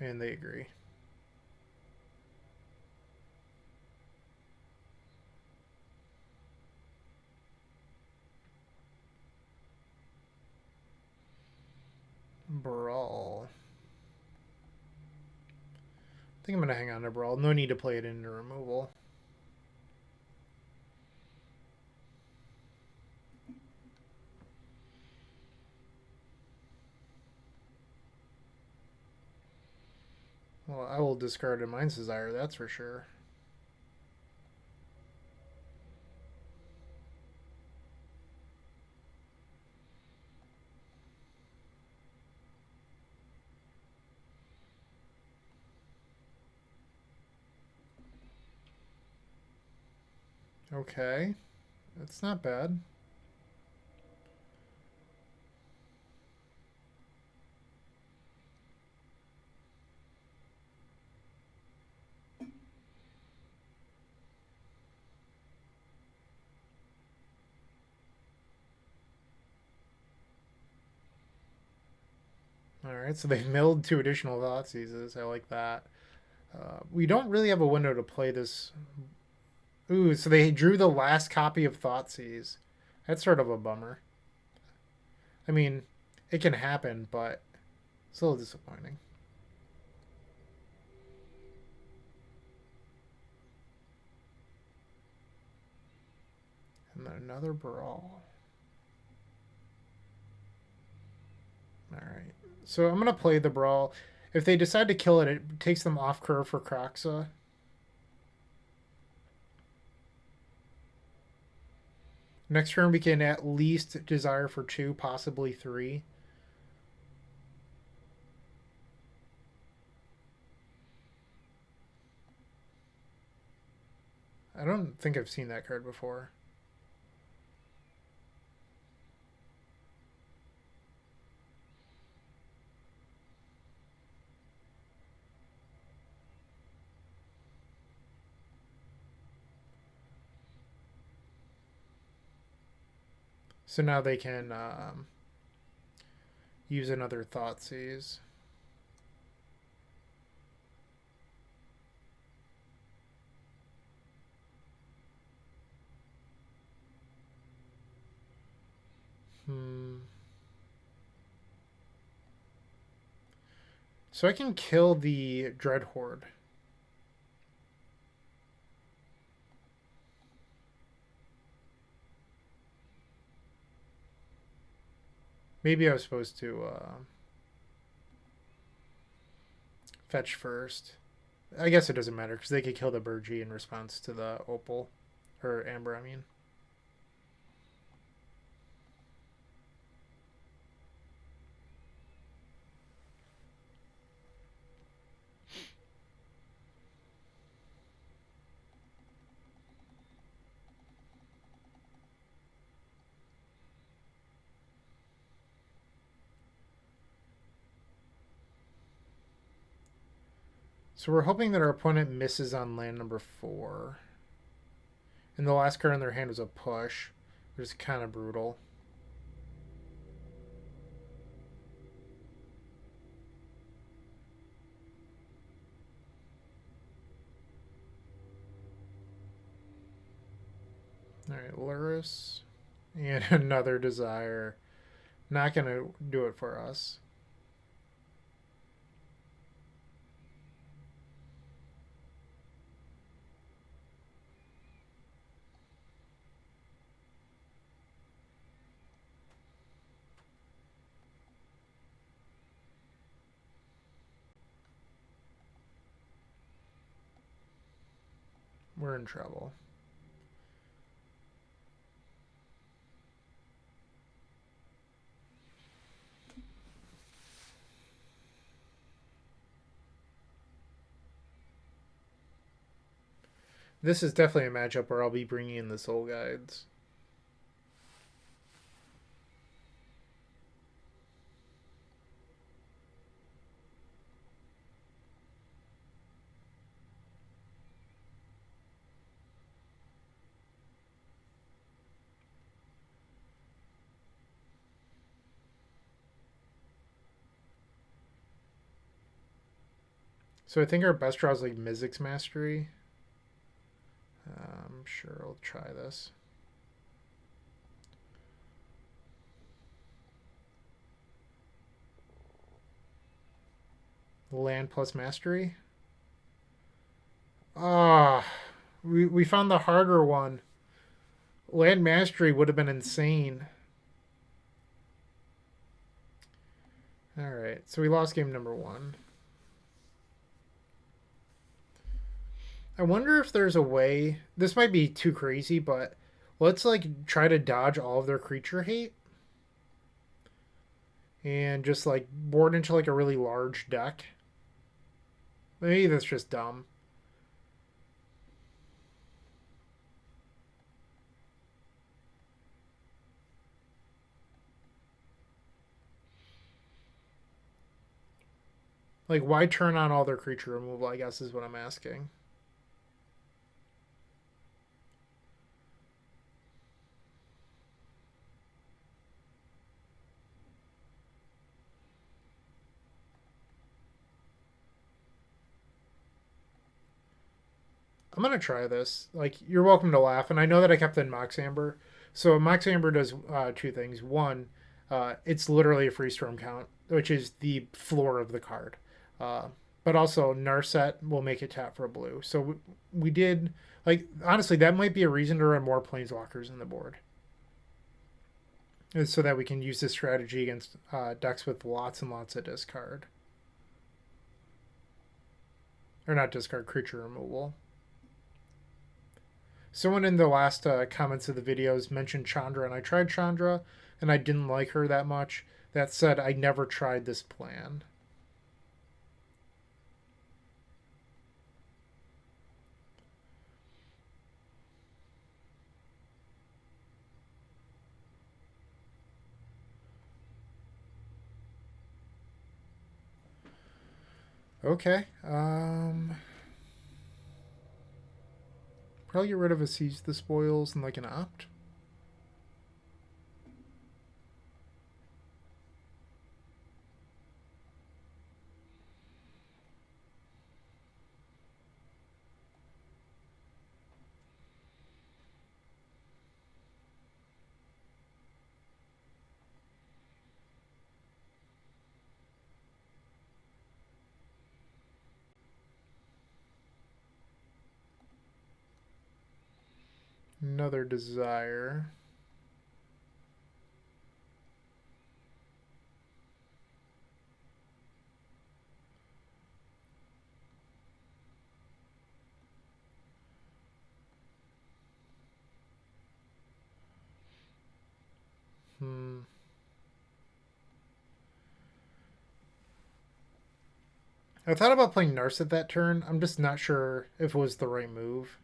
And they agree. Baral. I think I'm going to hang on to Baral. No need to play it into removal. Well, I will discard a Mind's Desire, that's for sure. Okay. That's not bad. Alright, so they've milled 2 additional Thoughtseizes. I like that. We don't really have a window to play this. Ooh, so they drew the last copy of Thoughtseize. That's sort of a bummer. I mean, it can happen, but it's a little disappointing. And then another Baral. Alright. So I'm going to play the Baral. If they decide to kill it, it takes them off curve for Kroxa. Next turn we can at least desire for 2, possibly 3. I don't think I've seen that card before. So now they can use another Thoughtseize. So I can kill the Dreadhorde. Maybe I was supposed to fetch first. I guess it doesn't matter because they could kill the Birgi in response to the Opal. Or Amber, I mean. So we're hoping that our opponent misses on land number 4. And the last card in their hand was a push, which is kind of brutal. Alright, Lurrus. And another desire. Not going to do it for us. We're in trouble. This is definitely a matchup where I'll be bringing in the Soul Guides. So I think our best draw is like Mizzix Mastery. I'm sure I'll try this. Land plus Mastery. Ah, we found the harder one. Land Mastery would have been insane. Alright, so we lost game number 1. I wonder if there's a way. This might be too crazy, but let's like try to dodge all of their creature hate and just like board into like a really large deck. Maybe that's just dumb. Like, why turn on all their creature removal, I guess is what I'm asking. I'm gonna try this. Like, you're welcome to laugh, and I know that I kept in Mox Amber. So Mox Amber does two things. One, it's literally a free storm count, which is the floor of the card. Uh, but also Narset will make it tap for a blue. So we did like honestly that might be a reason to run more planeswalkers in the board, so that we can use this strategy against decks with lots and lots of discard, or not discard, creature removal. Someone in the last comments of the videos mentioned Chandra, and I tried Chandra, and I didn't like her that much. That said, I never tried this plan. Okay. Probably get rid of a Seize the Spoils and like an Opt. Another Desire. I thought about playing Narset that turn. I'm just not sure if it was the right move.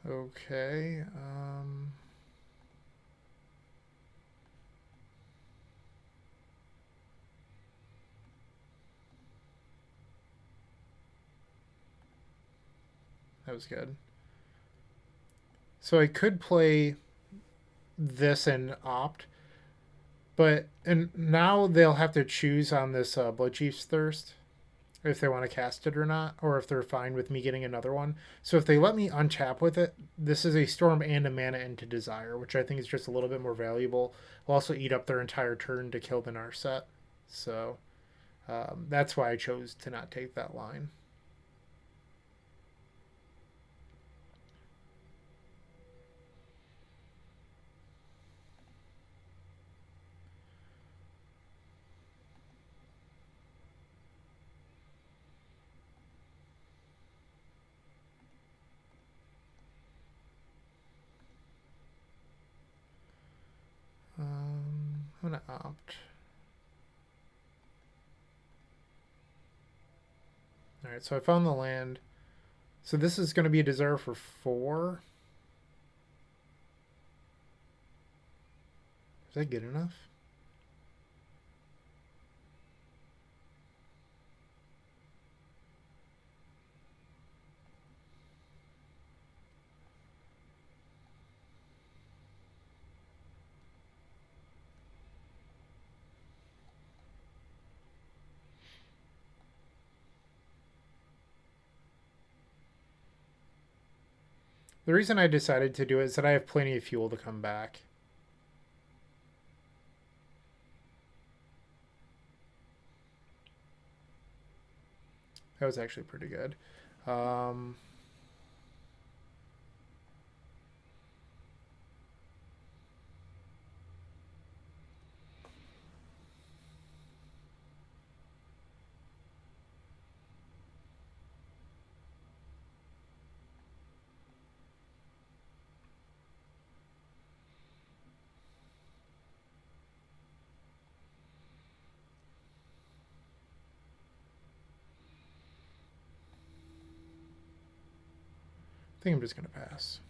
Okay. That was good. So I could play this and opt, and now they'll have to choose on this Bloodchief's Thirst if they want to cast it or not, or if they're fine with me getting another one. So if they let me untap with it, this is a Storm and a mana into Desire, which I think is just a little bit more valuable. Will also eat up their entire turn to kill the Narset. So that's why I chose to not take that line. I'm going to opt. Alright, so I found the land. So this is going to be a Desire for 4. Is that good enough? The reason I decided to do it is that I have plenty of fuel to come back. That was actually pretty good. I think I'm just going to pass.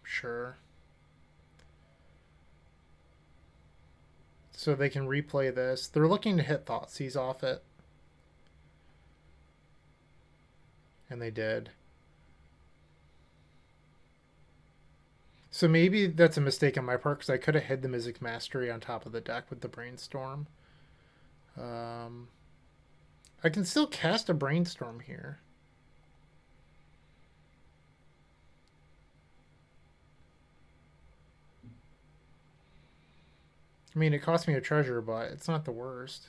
Sure. So they can replay this. They're looking to hit Thoughtseize off it. And they did. So maybe that's a mistake on my part because I could have hid the Mizzix Mastery on top of the deck with the Brainstorm. I can still cast a Brainstorm here. I mean, it cost me a treasure, but it's not the worst.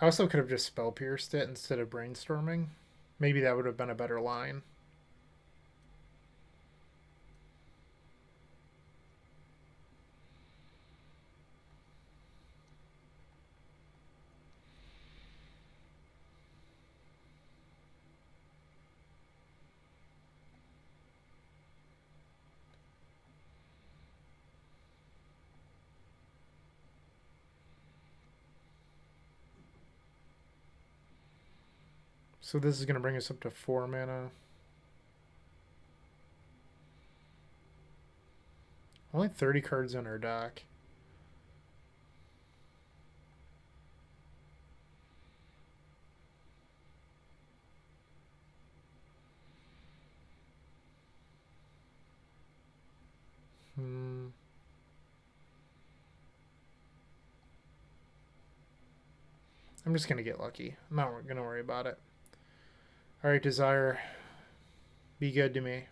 I also could have just spell pierced it instead of brainstorming. Maybe that would have been a better line. So this is going to bring us up to 4 mana. Only 30 cards in our deck. I'm just going to get lucky. I'm not going to worry about it. Alright, Desire. Be good to me.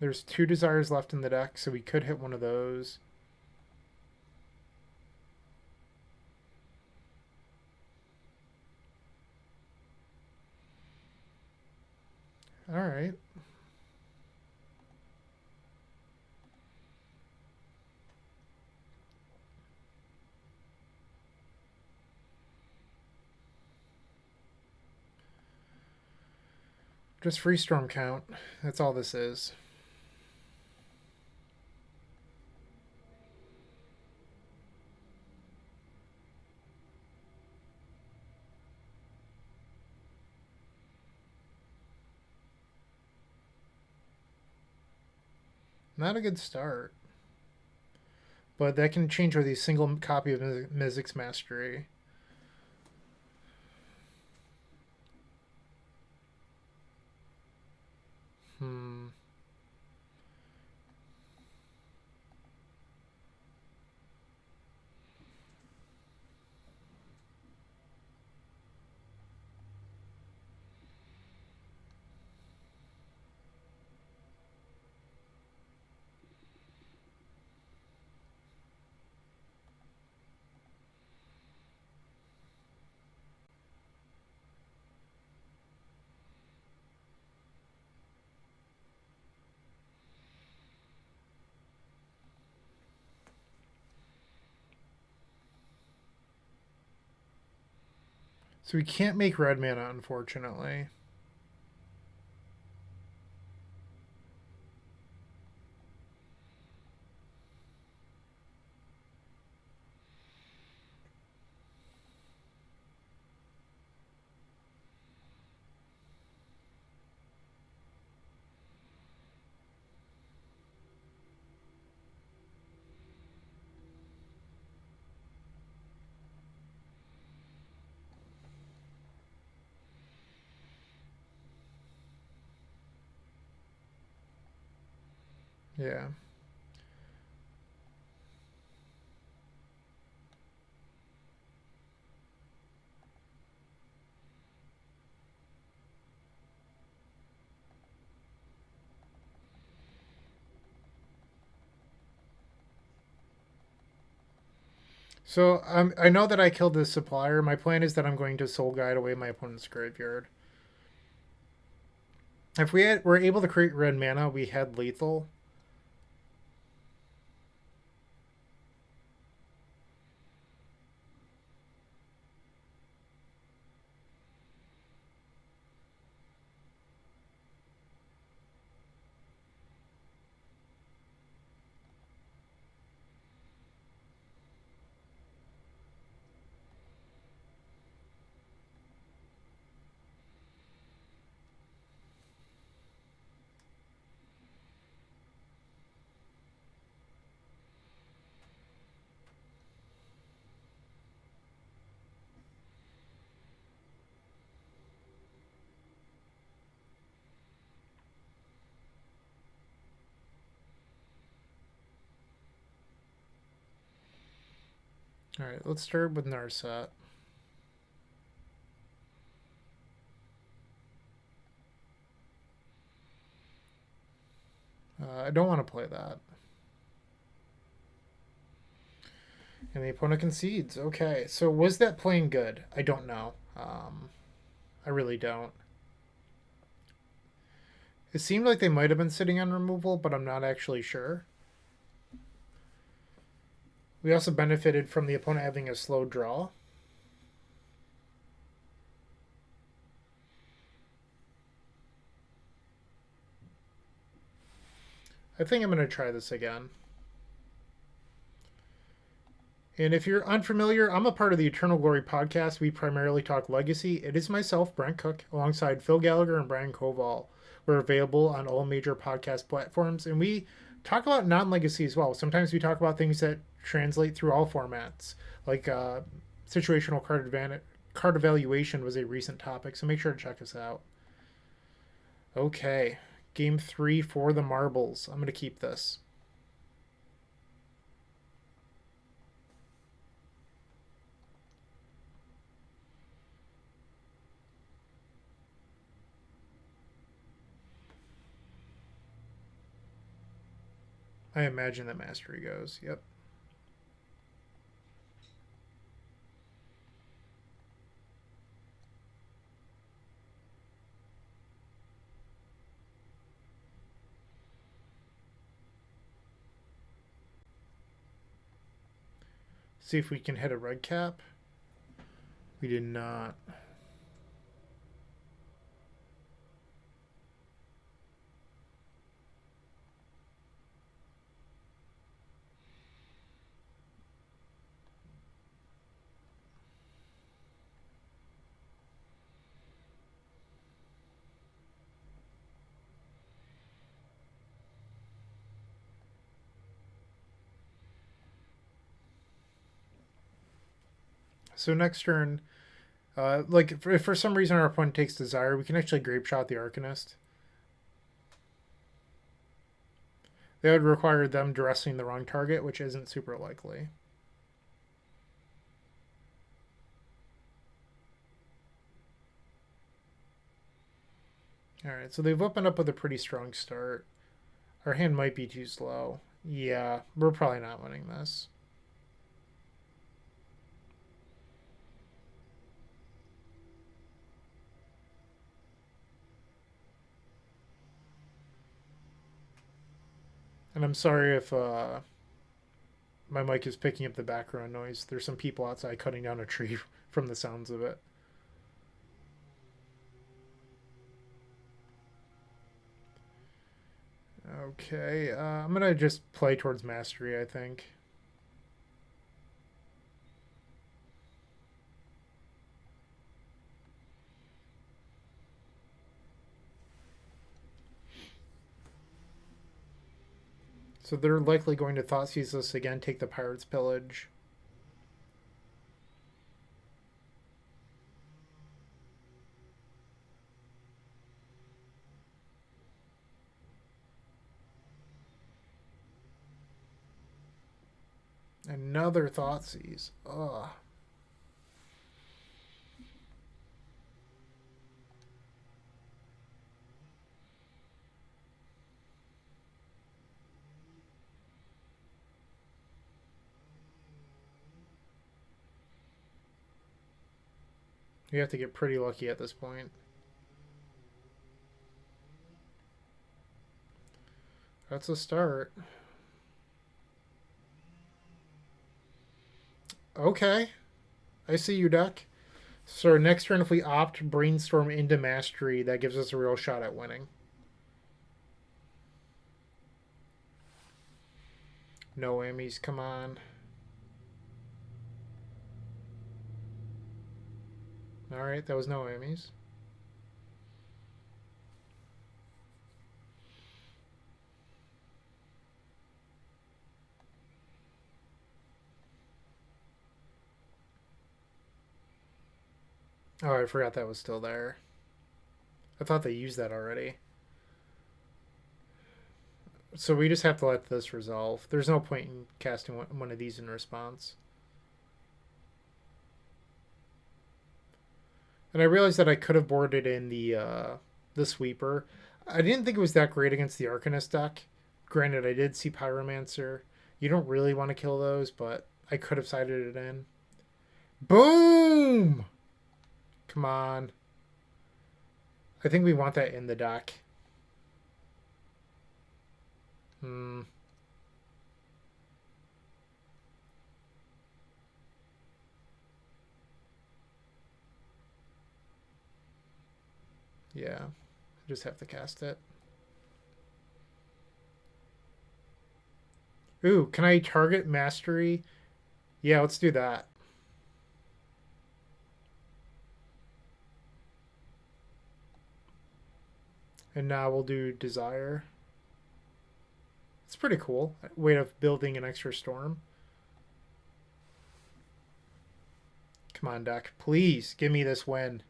There's 2 desires left in the deck, so we could hit one of those. Alright. Just free storm count. That's all this is. Not a good start. But that can change with a single copy of Mizzix Mastery. So we can't make red mana, unfortunately. Yeah. So I know that I killed this supplier. My plan is that I'm going to soul guide away my opponent's graveyard. If were able to create red mana, we had lethal. All right, let's start with Narset. I don't want to play that. And the opponent concedes. Okay, so was that playing good? I don't know. I really don't. It seemed like they might have been sitting on removal, but I'm not actually sure. We also benefited from the opponent having a slow draw. I think I'm going to try this again. And if you're unfamiliar, I'm a part of the Eternal Glory podcast. We primarily talk Legacy. It is myself, Brent Cook, alongside Phil Gallagher and Brian Koval. We're available on all major podcast platforms, and we talk about non-Legacy as well. Sometimes we talk about things that translate through all formats, like situational card evaluation was a recent topic, so make sure to check us out. Okay, game 3 for the marbles. I'm going to keep this. I imagine that mastery goes. Yep. See if we can hit a red cap. We did not. So next turn, like if for some reason our opponent takes Desire, we can actually Grape Shot the Arcanist. That would require them dressing the wrong target, which isn't super likely. Alright, so they've opened up with a pretty strong start. Our hand might be too slow. Yeah, we're probably not winning this. And I'm sorry if my mic is picking up the background noise. There's some people outside cutting down a tree from the sounds of it. Okay, I'm going to just play towards Mastery, I think. So they're likely going to Thoughtseize this again, take the Pirate's Pillage. Another Thoughtseize. Ugh. You have to get pretty lucky at this point. That's a start. Okay. I see you, Duck. So next turn, if we opt Brainstorm into Mastery, that gives us a real shot at winning. No whammies, come on. Alright, that was no whammies. Oh, I forgot that was still there. I thought they used that already. So we just have to let this resolve. There's no point in casting one of these in response. And I realized that I could have boarded in the Sweeper. I didn't think it was that great against the Arcanist deck. Granted, I did see Pyromancer. You don't really want to kill those, but I could have sided it in. Boom! Come on. I think we want that in the deck. Yeah. I just have to cast it. Ooh, can I target Mastery? Yeah, let's do that. And now we'll do Desire. It's pretty cool. Way of building an extra storm. Come on, deck. Please give me this win.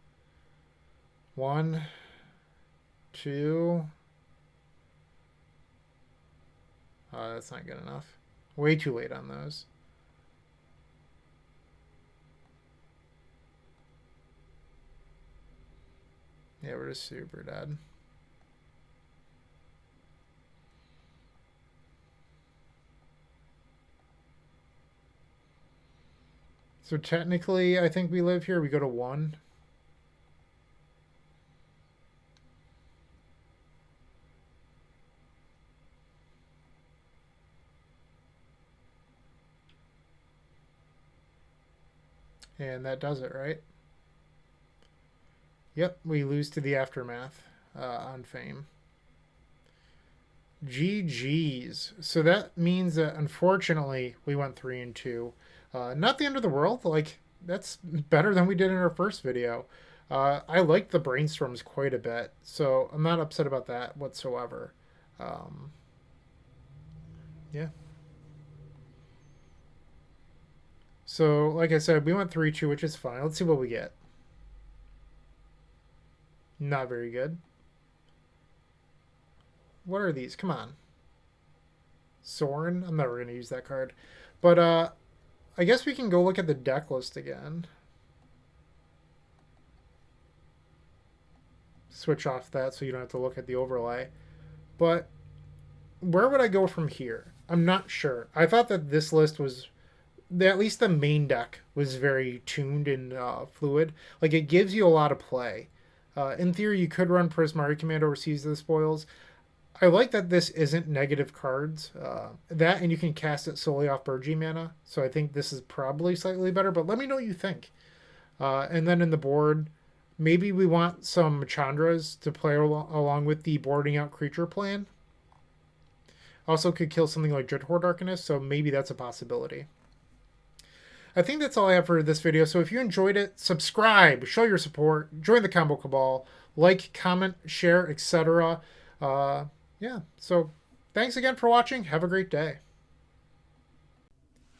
1, 2. Oh, that's not good enough. Way too late on those. Yeah, we're just super dead. So technically, I think we live here. We go to 1. And that does it, right? Yep, we lose to the Aftermath on Fame. GG's. So that means that unfortunately we went 3 and 2. Not the end of the world. Like, that's better than we did in our first video. I liked the brainstorms quite a bit, so I'm not upset about that whatsoever. Yeah. So, like I said, we went 3-2, which is fine. Let's see what we get. Not very good. What are these? Come on. Soren? I'm never going to use that card. But, I guess we can go look at the deck list again. Switch off that so you don't have to look at the overlay. But where would I go from here? I'm not sure. I thought that this list was, at least the main deck was very tuned and fluid. Like, it gives you a lot of play. In theory, you could run Prismari Command over Seize the Spoils. I like that this isn't negative cards. That, and you can cast it solely off Birgi mana. So I think this is probably slightly better, but let me know what you think. And then in the board, maybe we want some Chandras to play along with the boarding out creature plan. Also could kill something like Dreadhorde Arcanist, so maybe that's a possibility. I think that's all I have for this video. So if you enjoyed it, subscribe, show your support, join the Combo Cabal, like, comment, share, etc. Yeah, so thanks again for watching. Have a great day.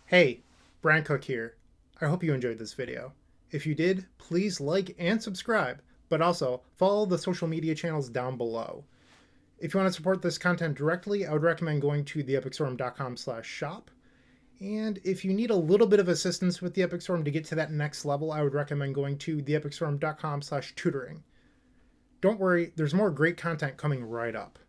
Hey, Bryant Cook here. I hope you enjoyed this video. If you did, please like and subscribe, but also follow the social media channels down below. If you want to support this content directly, I would recommend going to theepicstorm.com/shop. And if you need a little bit of assistance with the Epic Storm to get to that next level, I would recommend going to theepicstorm.com/tutoring. Don't worry, there's more great content coming right up.